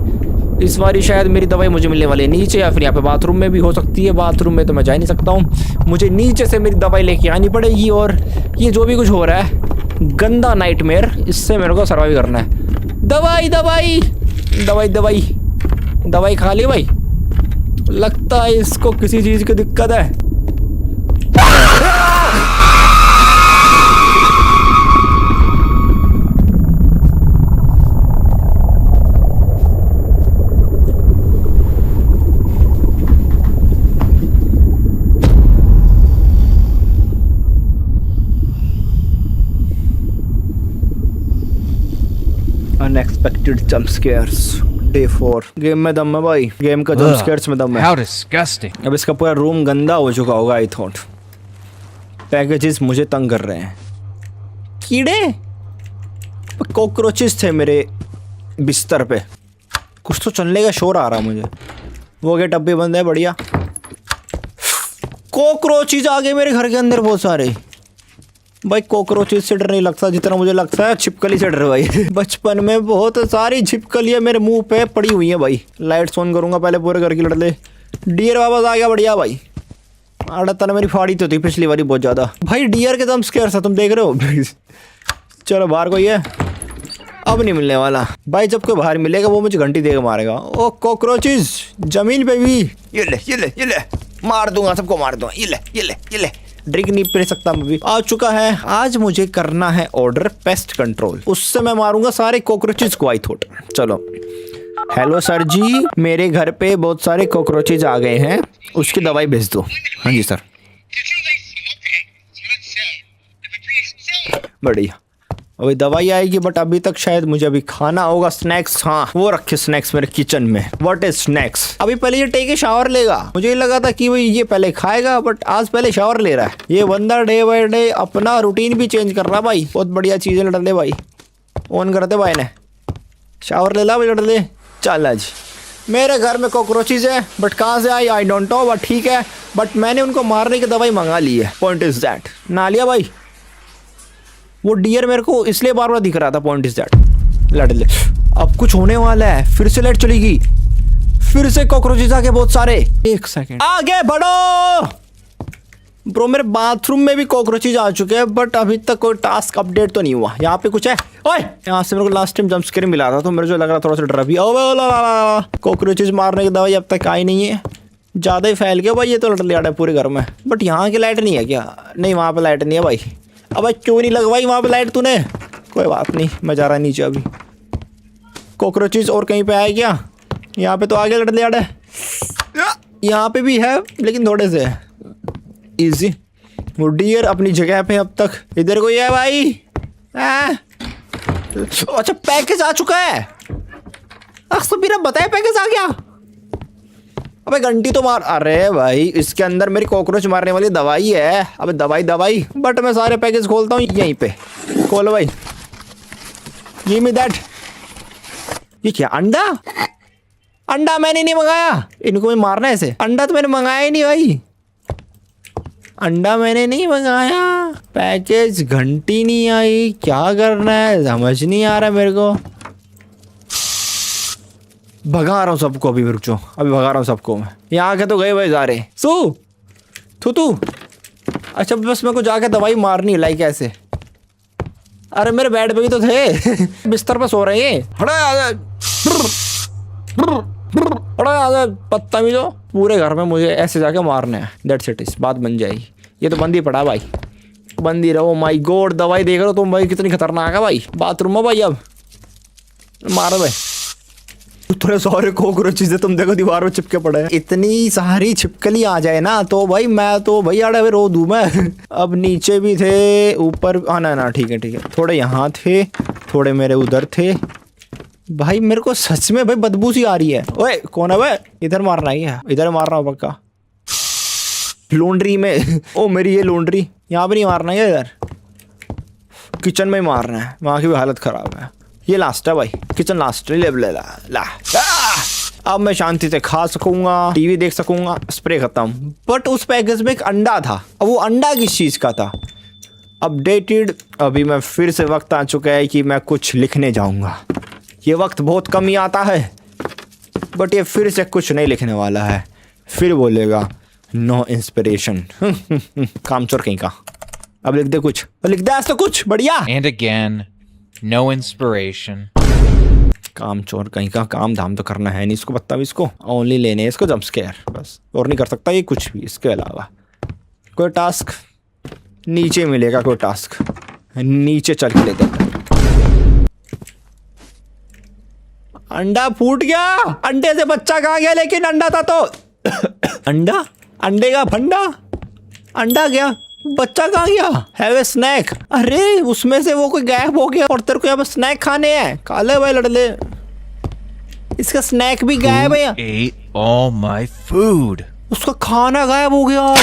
इस बार शायद मेरी दवाई मुझे मिलने वाली है नीचे, या फिर यहाँ पे बाथरूम में भी हो सकती है। बाथरूम में तो मैं जा ही नहीं सकता हूँ, मुझे नीचे से मेरी दवाई लेके आनी पड़ेगी। और ये जो भी कुछ हो रहा है गंदा नाइटमेयर, इससे मेरे को सर्वाइव करना है। दवाई दवाई दवाई दवाई दवाई खा ली भाई, लगता है इसको किसी चीज़ की दिक्कत है। Unexpected jump scares day 4। Game में दम है भाई, गेम का जंप स्केयर्स में दम है। How disgusting. अब इसका पूरा रूम गंदा हो चुका होगा आई थॉट। पैकेजेस मुझे तंग कर रहे हैं। कीड़े, कॉकरोचेस थे मेरे बिस्तर पे। कुछ तो चलने का शोर आ रहा मुझे। वो गए डब्बे बंद है, बढ़िया। कॉकरोचेस आ गए मेरे घर के अंदर बहुत सारे। भाई कॉकरोचेस से डर नहीं लगता जितना मुझे लगता है छिपकली से डर भाई। बचपन में बहुत सारी छिपकलियां मेरे मुंह पे पड़ी हुई हैं भाई। लाइट्स ऑन करूंगा पहले पूरे घर की लड़ ले। डियर वापस आ गया, बढ़िया भाई। अड़ता मेरी फाड़ी तो थी पिछली बारी बहुत ज्यादा भाई। डियर के दम स्केयर था, तुम देख रहे हो। चलो बाहर कोई है, अब नहीं मिलने वाला भाई। जब कोई बाहर मिलेगा वो मुझे घंटी देकर मारेगा। ओ कॉकरोचेस जमीन पे भी। ये ले मार दूंगा, सबको मार दूंगा। ये ले ड्रिंक नहीं पी सकता मैं भी। आ चुका है। आज मुझे करना है ऑर्डर पेस्ट कंट्रोल, उससे मैं मारूंगा सारे कॉकरोचेस को आई थॉट। चलो हेलो सर जी, मेरे घर पे बहुत सारे कॉकरोचेस आ गए हैं, उसकी दवाई भेज दो। हाँ जी सर। बढ़िया, अभी दवाई आएगी, बट अभी तक शायद मुझे अभी खाना होगा स्नैक्स। हाँ वो रखे स्नैक्स मेरे किचन में। What is snacks? अभी पहले ये टेक शावर लेगा। मुझे लगा था कि भाई ये पहले खाएगा, बट आज पहले शावर ले रहा है। ये बंदा डे बाय डे अपना रूटीन भी चेंज कर रहा भाई। बहुत बढ़िया चीज़ें लड़ ले भाई। ऑन करते भाई ने, शावर ले ला भाई, लड़ ले। चल आज मेरे घर में कॉकरोचेस है, बट कहाँ से आई डोंट नो, बट ठीक है। बट मैंने उनको मारने की दवाई मंगा ली है। Point is that. ना लिया भाई। वो डियर मेरे को इसलिए बार बार दिख रहा था। Point is that. लड़ ले। अब कुछ होने वाला है, फिर से लाइट चलेगी, फिर से कॉकरोचेस आ गए बहुत सारे। एक सेकेंड, आगे बढ़ो ब्रो। मेरे बाथरूम में भी कॉकरोचेस आ चुके हैं, बट अभी तक कोई टास्क अपडेट तो नहीं हुआ। यहाँ पे कुछ है। ओए यहाँ से मेरे को लास्ट टाइम जंप स्केयर मिला था, तो मेरे को लग रहा थोड़ा सा डर भी। कॉकरोचेस मारने की दवाई अब तक आई नहीं है। ज़्यादा ही फैल गया भाई ये तो। लड़ लिया पूरे घर में। बट यहाँ की लाइट नहीं है क्या? नहीं, वहाँ पे लाइट नहीं है भाई। अब भाई क्यों नहीं लगवाई वहाँ पे लाइट तूने? कोई बात नहीं, मैं जा रहा नीचे अभी। कॉकरोचेस और कहीं पे आए क्या? यहाँ पे तो आगे लड़ लिया। यहाँ पे भी है, लेकिन थोड़े से इजी। वो डियर अपनी जगह पे अब तक। इधर कोई है भाई? अच्छा पैकेज आ चुका है। तो बिना बताए पैकेज आ गया। अबे घंटी तो मार। अरे भाई इसके अंदर मेरी कॉकरोच मारने वाली दवाई है। अबे दवाई बट मैं सारे पैकेज खोलता हूँ यहीं पे। खोलो भाई। Give me that. ये क्या अंडा? अंडा मैंने नहीं मंगाया। इनको मैं मारना है ऐसे। अंडा तो मैंने मंगाया ही नहीं भाई। अंडा मैंने नहीं मंगाया। पैकेज घंटी नहीं आई। क्या करना है समझ नहीं आ रहा मेरे को। भगा रहा हूँ सबको। अभी रुक जाओ। अभी भगा रहा हूँ सबको मैं। यहाँ के तो गए भाई सारे। तू अच्छा बस मेरे को जाके दवाई मारनी है। लाइक ऐसे। अरे मेरे बेड पे भी तो थे। बिस्तर पे सो रहे हैं। पत्ता भी तो पूरे घर में मुझे ऐसे जाके मारने हैं। That's it. इस बात बन जाएगी। ये तो बंदी पड़ा भाई। बंदी रहो। माय गॉड दवाई देख रहे हो तुम भाई कितनी खतरनाक है भाई। बाथरूम में भाई अब मारो भाई। थोड़े सारे कॉकरोचेस तुम देखो दीवार में चिपके पड़े हैं। इतनी सारी छिपकली आ जाए ना तो भाई मैं तो भाई अरे रो दूं मैं। अब नीचे भी थे ऊपर। ना ठीक है। थोड़े यहाँ थे थोड़े मेरे उधर थे। भाई मेरे को सच में भाई बदबू सी आ रही है। ओए कौन है भाई? इधर मारना है। इधर मार रहा हूँ पक्का। लॉन्ड्री में। ओ मेरी ये लॉन्ड्री। यहाँ पे नहीं मारना है। इधर किचन में ही मारना है। वहाँ की भी हालत खराब है। ये लास्ट है भाई। Kitchen last. ले ला। अब मैं शांति से खा सकूंगा टीवी देख सकूंगा। स्प्रे खत्म। बट उस पैकेज में एक अंडा था। अब वो अंडा किस चीज का था? अपडेटेड। अभी मैं फिर से वक्त आ चुका है कि मैं कुछ लिखने जाऊंगा। ये वक्त बहुत कम ही आता है बट ये फिर से कुछ नहीं लिखने वाला है। फिर बोलेगा नो इंस्पिरेशन। कामचोर कहीं का। अब लिख दे कुछ। लिख दे आज तो कुछ बढ़िया। And again, no inspiration. कामचोर कहीं का। काम धाम तो करना है नहीं इसको। पत्ता भी इसको ओनली लेने हैं इसको जंप स्केयर बस। और नहीं कर सकता ये कुछ भी इसके अलावा। कोई टास्क नीचे मिलेगा। कोई टास्क नीचे चल के लेते हैं। अंडा फूट गया। अंडे से बच्चा कहाँ गया? लेकिन अंडा था तो। अंडा अंडे का फंडा। अंडा गया बच्चा कहाँ गया? Have a snack. अरे उसमें से वो कोई गायब हो गया और तेरे को यहाँ पे स्नैक खाने हैं। काले भाई लड़ले। इसका स्नैक भी गायब है। Ate all my food. उसका खाना गायब हो गया।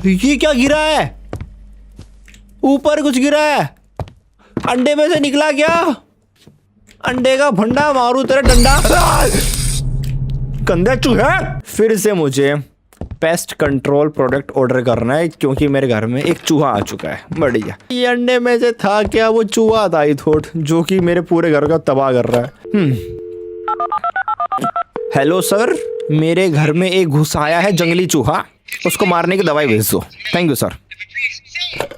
ये क्या गिरा है? ऊपर कुछ गिरा है। अंडे में से निकला क्या? अंडे का भंडा मारू तेरा डंडा। गंदे चूहे। फिर से मुझे पेस्ट कंट्रोल प्रोडक्ट ऑर्डर करना है क्योंकि मेरे घर में एक चूहा आ चुका है। बढ़िया। ये अंडे में से था क्या? वो चूहा था ही थोट जो कि मेरे पूरे घर का तबाह कर रहा है। हेलो सर, मेरे घर में एक घुस आया है जंगली चूहा। उसको मारने की दवाई भेज दो। Thank you sir.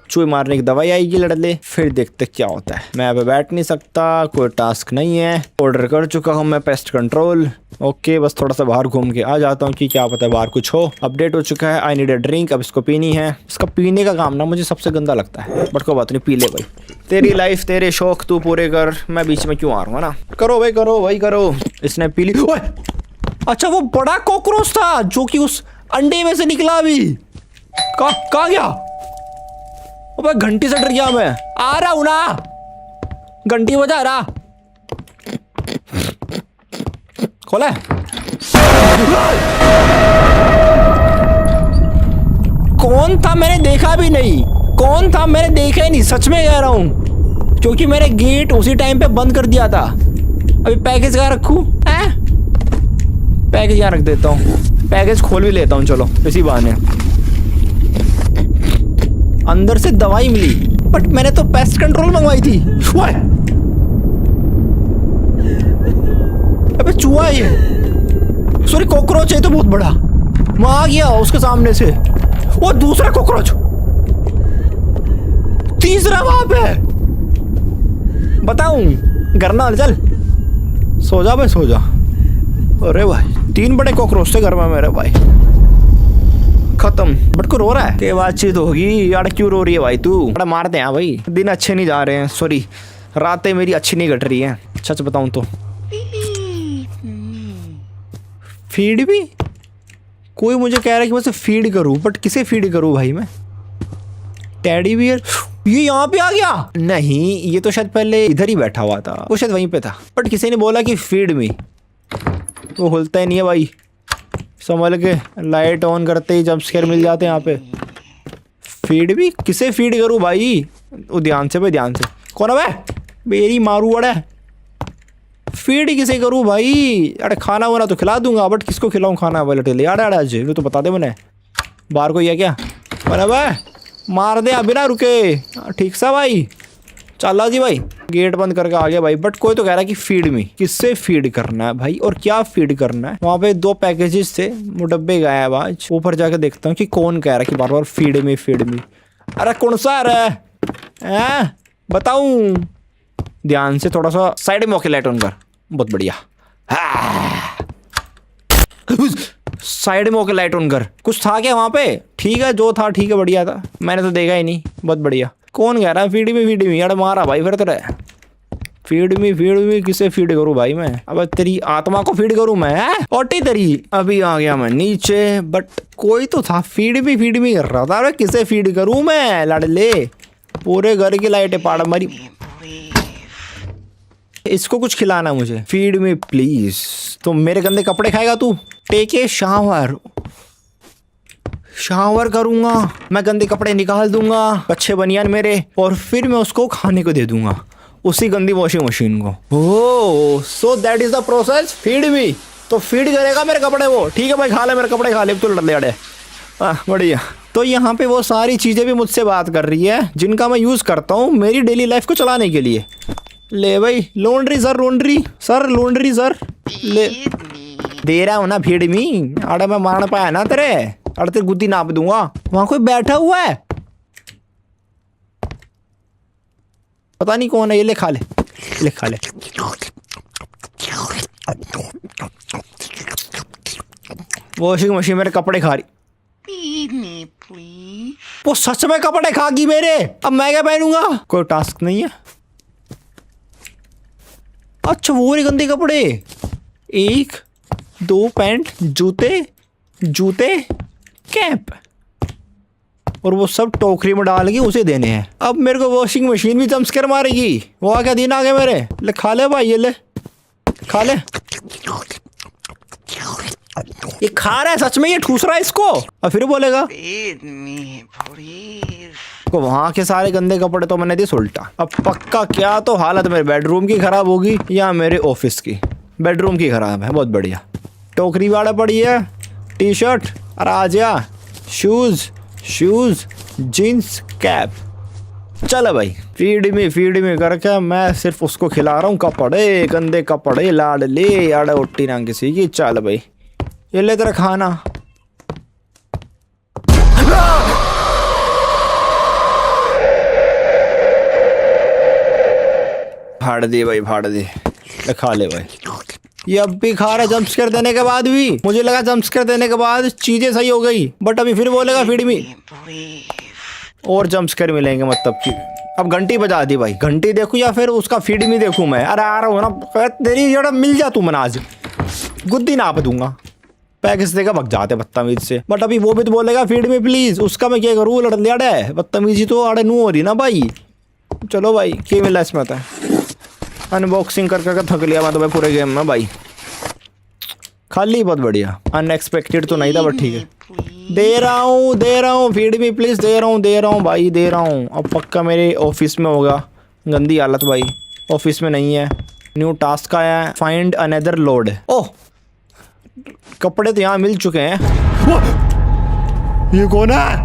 चूहे मारने की दवाई आएगी लड़ले। फिर देखते क्या होता है। मैं अभी बैठ नहीं सकता। कोई टास्क नहीं है। ऑर्डर कर चुका हूँ मैं पेस्ट कंट्रोल। ओके बस थोड़ा सा बाहर घूम के आ जाता हूँ कि क्या पता है बाहर कुछ हो। अपडेट हो चुका है। I need a drink. अब इसको पीनी है। इसका पीने का काम ना मुझे सबसे गंदा लगता है बट कोई बात नहीं पी ले भाई। तेरी लाइफ तेरे शौक तू पूरे कर। मैं बीच में क्यों आ रहा हूँ ना। करो भाई करो भाई करो। इसने पी ली। अच्छा वो बड़ा कॉकरोच था जो कि उस अंडे में से निकला। अभी कहाँ गया? अबे घंटी से डर गया मैं। आ रहा हूं ना। घंटी बजा रहा। खोला। कौन था मैंने देखा भी नहीं। कौन था मैंने देखा ही नहीं। सच में कह रहा हूं क्योंकि मैंने गेट उसी टाइम पे बंद कर दिया था। अभी पैकेज कहाँ रखूं? पैकेज यहाँ रख देता हूँ। पैकेज खोल भी लेता हूँ चलो इसी बहाने। अंदर से दवाई मिली बट मैंने तो पेस्ट कंट्रोल मंगवाई थी। अबे चूहा है ये। सॉरी कॉकरोच है तो बहुत बड़ा। मैं आ गया उसके सामने से। वो दूसरा कॉकरोच। तीसरा वहां पे। बताऊं करना चल। सो जा भाई सो जा। अरे भाई 3 बड़े कॉकरोच थे घर में मेरे भाई। खत्म। बट को रो रहा है। क्या बातचीत होगी यार? क्यों रो रही है भाई तू? बड़ा मारते हैं भाई। दिन अच्छे नहीं जा रहे हैं। सॉरी रातें मेरी अच्छी नहीं कट रही हैं। सच बताऊं तो। फीड भी कोई मुझे कह रहा है कि मैं उसे फीड करूं बट किसे फीड करूं भाई मैं? Teddy bear. ये यहाँ पे आ गया। नहीं ये तो शायद पहले इधर ही बैठा हुआ था। वो शायद वहीं पे था बट किसी ने बोला कि फीड मी। वो खुलता ही नहीं है भाई। संभल के, लाइट ऑन करते ही जंप स्केयर मिल जाते हैं यहाँ पे। फीड भी किसे फीड करूँ भाई? वो ध्यान से भाई, ध्यान से। कौन है भाई? मेरी मारू अड़े। फीड किसे करूँ भाई? अरे खाना वाना तो खिला दूंगा, बट किसको खिलाऊँ खाना? वाले टेले अरे अरे अजय वो तो बता दे मैंने। बाहर कोई है क्या? अरे भाई मार दे अभी ना रुके। ठीक सा भाई, चला जी भाई। गेट बंद करके आ गया भाई। बट कोई तो कह रहा है कि फीड मी। किससे फीड करना है भाई और क्या फीड करना है? वहाँ पे 2 पैकेजेस थे, वो डब्बे गायब आज। ऊपर जाके देखता हूँ कि कौन कह रहा है कि बार बार फीड मी फीड मी। अरे कौन सा है बताऊं? ध्यान से, थोड़ा सा साइड में लाइट ऑन कर। बहुत बढ़िया। साइड में होके लाइट ऑन कर। कुछ था क्या वहाँ पे? ठीक है जो था ठीक है, बढ़िया था, मैंने तो देखा ही नहीं। बहुत बढ़िया। कौन कह रहा है फीड मी? यार मारा भाई फिर तेरे। फीड मी किसे फीड करूँ भाई मैं? अब तेरी आत्मा को फीड करूँ मैं? ओटी तेरी। अभी आ गया मैं नीचे, बट कोई तो था फीड मी कर रहा था। अरे किसे फीड करूँ मैं? लड़ले पूरे घर की लाइटें पाड़ मारी। इसको कुछ खिलाना मुझे। Feed me please. तो मेरे गंदे कपड़े खाएगा तू? टेक ए शावर करूंगा मैं, गंदे कपड़े निकाल दूंगा, अच्छे बनियान मेरे, और फिर मैं उसको खाने को दे दूंगा, उसी गंदी वॉशिंग मशीन को। Oh so that is the process. Feed me तो फीड करेगा मेरे कपड़े वो? ठीक है भाई, खा ले मेरे कपड़े, खा ले तो लड़ ले अड़े। बढ़िया। तो यहाँ पे वो सारी चीजें भी मुझसे बात कर रही है जिनका मैं यूज करता हूँ मेरी डेली लाइफ को चलाने के लिए। ले भाई लॉन्ड्री सर, लॉन्ड्री सर ले दे रहा हूँ ना फीड मी। अरे मैं मार पाया ना तेरे, अरे तेरी गुद्दी नाप दूंगा। वहां कोई बैठा हुआ है, पता नहीं कौन है। ये ले खा ले, ले खा ले। वॉशिंग मशीन मेरे कपड़े खा रही। वो सच में कपड़े खा गई मेरे। अब मैं क्या पहनूंगा? कोई टास्क नहीं है। अच्छा वो रही गंदे कपड़े। 1 2 पैंट, जूते कैप, और वो सब टोकरी में डाल के उसे देने हैं। अब मेरे को वॉशिंग मशीन भी जंप स्केयर मारेगी। वो क्या दिन आ गए मेरे। ले खा ले भाई, ये ले खा ले। ये खा रहा है सच में, ये ठूस रहा है इसको। और फिर बोलेगा को वहां के सारे गंदे कपड़े तो मैंने दिए उल्टा। अब पक्का क्या तो हालत मेरे बेडरूम की खराब होगी या मेरे ऑफिस की। बेडरूम की खराब है। बहुत बढ़िया। टोकरी वाला पड़ी है, टी शर्ट, और आजा शूज, जीन्स, कैप। चलो भाई फीड मी करके मैं सिर्फ उसको खिला रहा हूँ कपड़े, गंदे कपड़े, लाड ले आड़े उट्टी ना किसी की। चल भाई ये ले तेरा खाना। फाड़ दे भाई, फाड़ दे। खा ले भाई। ये अब भी खा रहा है जंप स्केयर देने के बाद भी। मुझे लगा जंप स्केयर देने के बाद चीजें सही हो गई, बट अभी फिर बोलेगा फीड मी। और जंप स्केयर मिलेंगे मतलब कि। अब घंटी बजा दी भाई। घंटी देखूं या फिर उसका फीड मी देखूं मैं? अरे आ रहा हूँ ना तेरी जड़ा मिल जा तू। मनाज गुद्दी नाप दूंगा। पैकेज देगा भग जाते बदतमीज से। बट अभी वो भी तो बोलेगा फीड मी प्लीज। उसका मैं क्या करूँ? लड़ लिया है बदतमीजी तो अड़े नू हो रही ना भाई। चलो भाई क्या मिला इसमें? होता है अनबॉक्सिंग कर कर थक लिया मैं तो भाई पूरे गेम में भाई। खाली बहुत बढ़िया। अनएक्सपेक्टेड तो नहीं था बट ठीक है। दे रहा हूँ फीड मी प्लीज। दे रहा हूँ भाई, दे रहा हूँ। अब पक्का मेरे ऑफिस में होगा। गंदी हालत भाई, ऑफिस में नहीं है। न्यू टास्क आया है, फाइंड अनदर लोड। ओह कपड़े तो यहाँ मिल चुके हैं। ये कौन है?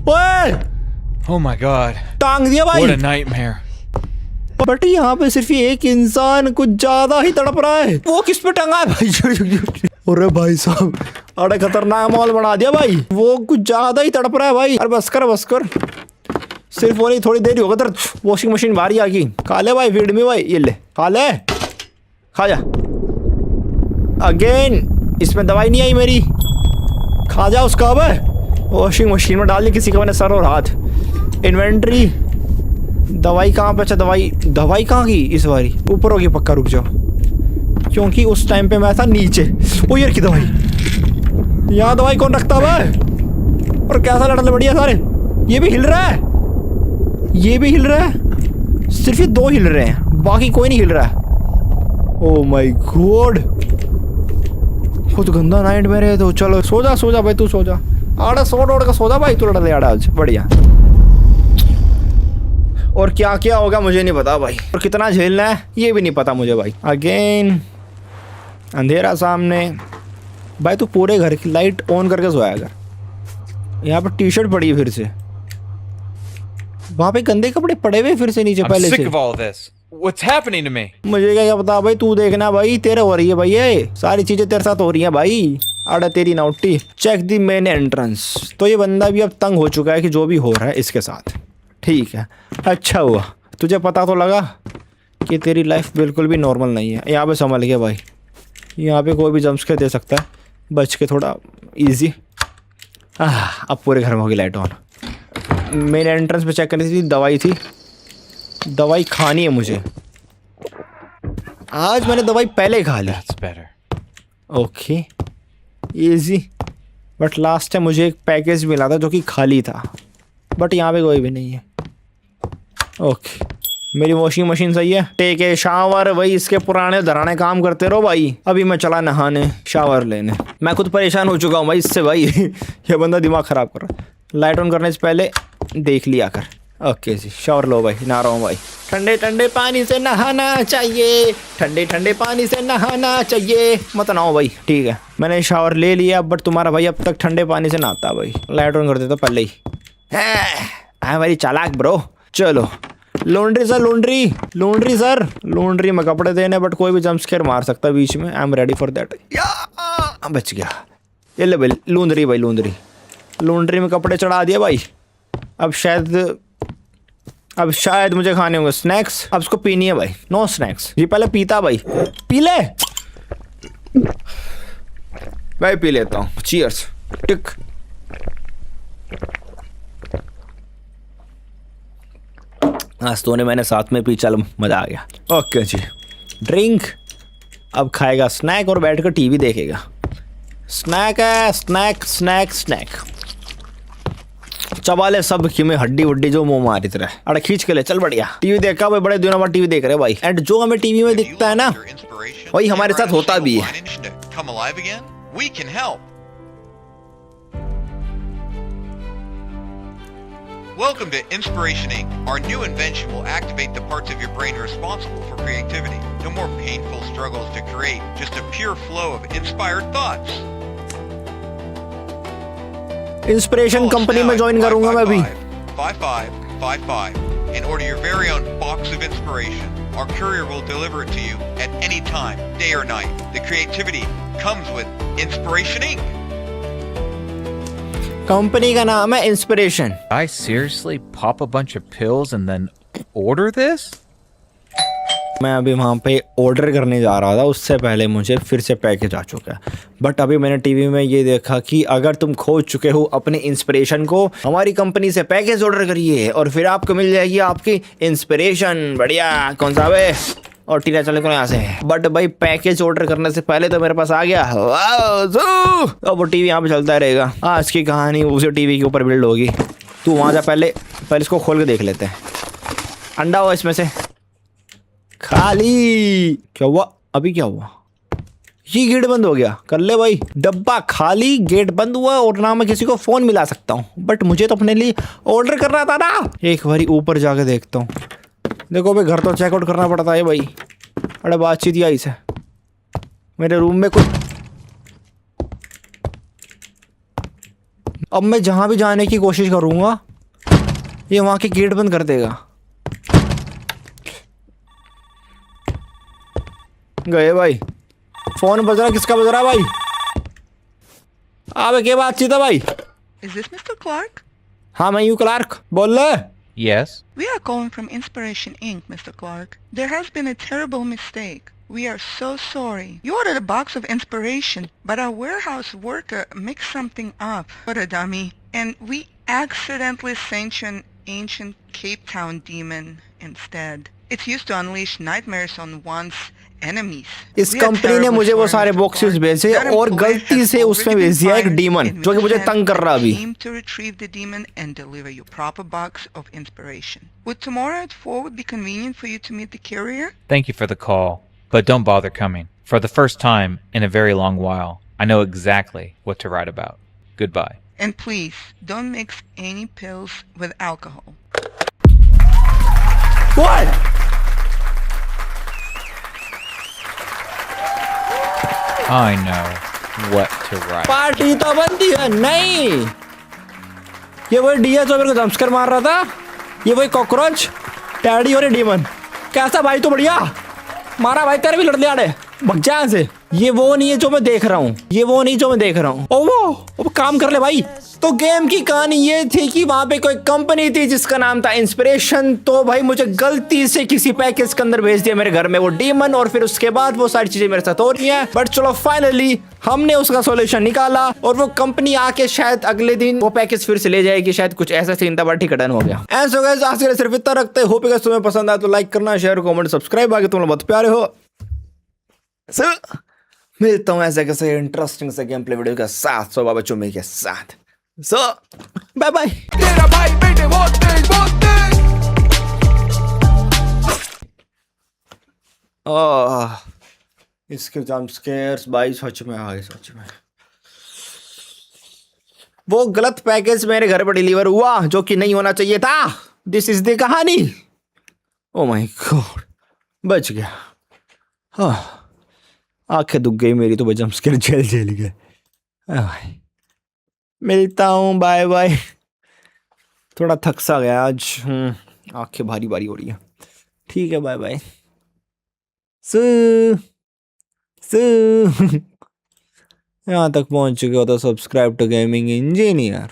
ओए Oh my god. टांग दिया भाई। What a nightmare. बट यहाँ पे सिर्फ एक इंसान कुछ ज्यादा ही तड़प रहा है। वो किस पे टंगा है भाई? अरे भाई साहब, अरे खतरनाक माहौल बना दिया भाई। वो कुछ ज्यादा ही तड़प रहा है भाई। अरे बस कर। सिर्फ वो नहीं, थोड़ी देर ही होगा तेरे वॉशिंग मशीन बाहर ही आ गई। खा ले भाई फीड मी भाई। ये ले खा ले, खा जा। अगेन इसमें दवाई नहीं आई मेरी। खा जा उसका। अब वॉशिंग मशीन में डाल दी किसी का मैंने सर और हाथ। इन्वेंट्री, दवाई कहाँ पे? अच्छा दवाई कहाँ की इस बारी? ऊपर होगी पक्का, रुक जाओ, क्योंकि उस टाइम पे मैं था नीचे। ओ यार की दवाई, यहाँ दवाई कौन रखता है? और कैसा लड़ने बढ़िया सारे। ये भी हिल रहा है, ये भी हिल रहा है। सिर्फ ये 2 हिल रहे हैं, बाकी कोई नहीं हिल रहा है। ओ माय गॉड, बहुत गंदा नाइट मेरे है। तो चलो सो जा भाई, तू सो जा। आड़ा सो उड़ का सो जा भाई, तू लड़ आड़ा आज बढ़िया। और क्या क्या होगा मुझे नहीं पता भाई, और कितना झेलना है ये भी नहीं पता मुझे भाई। अगेन अंधेरा सामने भाई, तू पूरे घर की लाइट ऑन करके सोया कर। यहाँ पर टी शर्ट पड़ी है फिर से, वहाँ पे गंदे कपड़े पड़े हुए फिर से नीचे I'm पहले sick से। of all this. What's happening to me? मुझे क्या पता भाई, तू देखना भाई, तेरे हो रही है भाई, ये सारी चीजें तेरे साथ हो रही हैं भाई। आड़ा तेरी naughty. Check the main entrance. तो ये बंदा भी अब तंग हो चुका है कि जो भी हो रहा है इसके साथ। ठीक है, अच्छा हुआ तुझे पता तो लगा कि तेरी लाइफ बिल्कुल भी नॉर्मल नहीं है। यहाँ पे संभल गया भाई, यहाँ पे कोई भी जंपस्केयर दे सकता है, बच के थोड़ा इजी। अब पूरे घर में होगी लाइट ऑन। मेन एंट्रेंस पे चेक करनी थी, दवाई थी, दवाई खानी है मुझे। आज मैंने दवाई पहले खा ली। That's better. Okay easy. But last time मुझे एक पैकेज मिला था जो कि खाली था, बट यहाँ पे कोई भी नहीं है। ओके मेरी वॉशिंग मशीन सही है। टेक ए शावर भाई, इसके पुराने धराने काम करते रहो भाई। अभी मैं चला नहाने, शावर लेने। मैं खुद परेशान हो चुका हूँ भाई इससे भाई। ये बंदा दिमाग ख़राब कर रहा है। लाइट ऑन करने से पहले देख लिया कर। ओके जी, शावर लो भाई, नहा रहा हूँ भाई। ठंडे ठंडे पानी से नहाना चाहिए, ठंडे ठंडे पानी से नहाना चाहिए। मत नहाओ भाई, ठीक है। मैंने शावर ले लिया, बट तुम्हारा भाई अब तक ठंडे पानी से नहाता भाई। लाइट ऑन कर देता पहले ही। है भाई चालाक ब्रो। चलो laundry sir, laundry sir, laundry में कपड़े देने, बट कोई भी जंपस्केयर मार सकता बीच में। I am ready for that. बच गया। ये ले भाई लॉन्ड्री, भाई लॉन्ड्री में कपड़े चढ़ा दिए भाई। अब शायद मुझे खाने होंगे स्नैक्स। अब इसको पीनी है भाई, नो स्नैक्स। ये पहले पीता भाई, पी ले भाई, पी लेता हूँ। चीयर्स। टिक। आज तो मैंने साथ में पी, चल मजा आ गया। ओके जी, ड्रिंक। अब खाएगा स्नैक और बैठ कर टीवी देखेगा। स्नैक है, स्नैक स्नैक स्नैक। चबाले सब कि में हड्डी वड्डी जो मुंह मारी तरह। अरे खींच के ले चल बढ़िया। टीवी देखा भाई, बड़े दिनों बाद टीवी देख रहे भाई। एंड जो हमें टीवी में दिखता है ना, वही हमारे साथ होता भी है। Welcome to Inspiration Inc. Our new invention will activate the parts of your brain responsible for creativity. No more painful struggles to create, just a pure flow of inspired thoughts. Inspiration company में join करूंगा मैं भी। 5555 and order your very own box of inspiration. Our courier will deliver it to you at any time, day or night. The creativity comes with Inspiration Inc. Company का नाम है inspiration. I seriously pop a bunch of pills and then order this? मैं अभी वहाँ पे order करने जा रहा था, उससे पहले मुझे फिर से पैकेज आ चुका है। बट अभी मैंने टीवी में ये देखा कि अगर तुम खोज चुके हो अपने इंस्पिरेशन को, हमारी कंपनी से पैकेज ऑर्डर करिए और फिर आपको मिल जाएगी आपकी इंस्पिरेशन। बढ़िया। कौन सा है? और टीना चले को यहाँ से। बट भाई पैकेज ऑर्डर करने से पहले तो मेरे पास आ गया। अब वो टीवी यहाँ पे चलता रहेगा। आज की कहानी उसी टीवी के ऊपर बिल्ड होगी। तू वहाँ जा, पहले इसको खोल के देख लेते हैं। अंडा हुआ इसमें से खाली। क्या हुआ अभी? क्या हुआ? ये गेट बंद हो गया। कर ले भाई, डब्बा खाली, गेट बंद हुआ और ना मैं किसी को फोन मिला सकता हूँ। बट मुझे तो अपने लिए ऑर्डर करना था ना। एक बारी ऊपर जाके देखता हूँ। देखो भाई, घर तो चेकआउट करना पड़ता है भाई। अरे बातचीत ही आई से मेरे रूम में कुछ। अब मैं जहां भी जाने की कोशिश करूंगा, ये वहां के गेट बंद कर देगा। गए भाई। फोन बज रहा, किसका बज रहा भाई? अबे क्या बातचीत है भाई? Is this Mr. Clark? हाँ मैं यू क्लार्क बोल रहे। Yes? We are calling from Inspiration Inc., Mr. Clark. There has been a terrible mistake. We are so sorry. You ordered a box of inspiration, but our warehouse worker mixed something up. What a dummy. And we accidentally sent you an ancient Cape Town demon instead. It's used to unleash nightmares on one's enemies. इस company ने मुझे वो सारे boxes भेजे और गलती से उसमें भेज दिया एक डीमन जो कि मुझे तंग कर रहा अभी। To retrieve the demon and deliver you proper box of inspiration. Would tomorrow at 4 would be convenient for you to meet the carrier? Thank you for the call, but don't bother coming. For the first time in a very long while, I know exactly what to write about. Goodbye. And please, don't mix any pills with alcohol. What? I know what to write. Party तो बनती है नहीं। ये वही DS जो मेरे को जंपस्कर मार रहा था, ये वही कॉकरोच टैडी और डीमन। कैसा भाई, तो बढ़िया मारा भाई, तेरे भी लड़ लिया रे, भग जा यहाँ से। ये वो नहीं है जो मैं देख रहा हूँ, ये वो नहीं जो मैं देख रहा हूँ। ओ वो काम कर ले भाई। तो गेम की कहानी ये थी कि वहां पे कोई कंपनी थी जिसका नाम था इंस्पिरेशन। तो भाई मुझे गलती से किसी पैकेज के अंदर भेज दिया मेरे घर में वो डीमन, और फिर उसके बाद वो सारी चीजें मेरे साथ हो रही हैं। बट चलो फाइनली हमने उसका सॉल्यूशन निकाला, और वो कंपनी आके शायद अगले दिन वो पैकेज फिर से ले जाएगी, शायद कुछ ऐसा सीन था, बट ठीक डन हो गया। ऐसा गाइस आज के लिए सिर्फ इतना रखते हैं। होप तुम्हें पसंद आया तो लाइक करना, शेयर, कमेंट, सब्सक्राइब। आगे तुम लोग बहुत प्यारे हो। मिलता हूँ ऐसे कैसे इंटरेस्टिंग से गेम प्ले वीडियो के साथ, सो बाबा चुम्मी के साथ। सो बाय बाय। तेरा भाई बेटे बहुत तेज इसके जंप स्केयर्स भाई सच में आ गए, सच में। वो गलत पैकेज मेरे घर पर डिलीवर हुआ जो कि नहीं होना चाहिए था। दिस इज द कहानी। ओ माय गॉड, बच गया। हाँ, आंखें दुख गई मेरी तो, भाई जंप स्केयर झेल गए। मिलता हूँ, बाय बाय। थोड़ा थक सा गया आज, आंखें भारी भारी हो रही है। ठीक है, बाय बाय। यहाँ तक पहुंच चुके हो तो सब्सक्राइब टू गेमिंग इंजीनियर।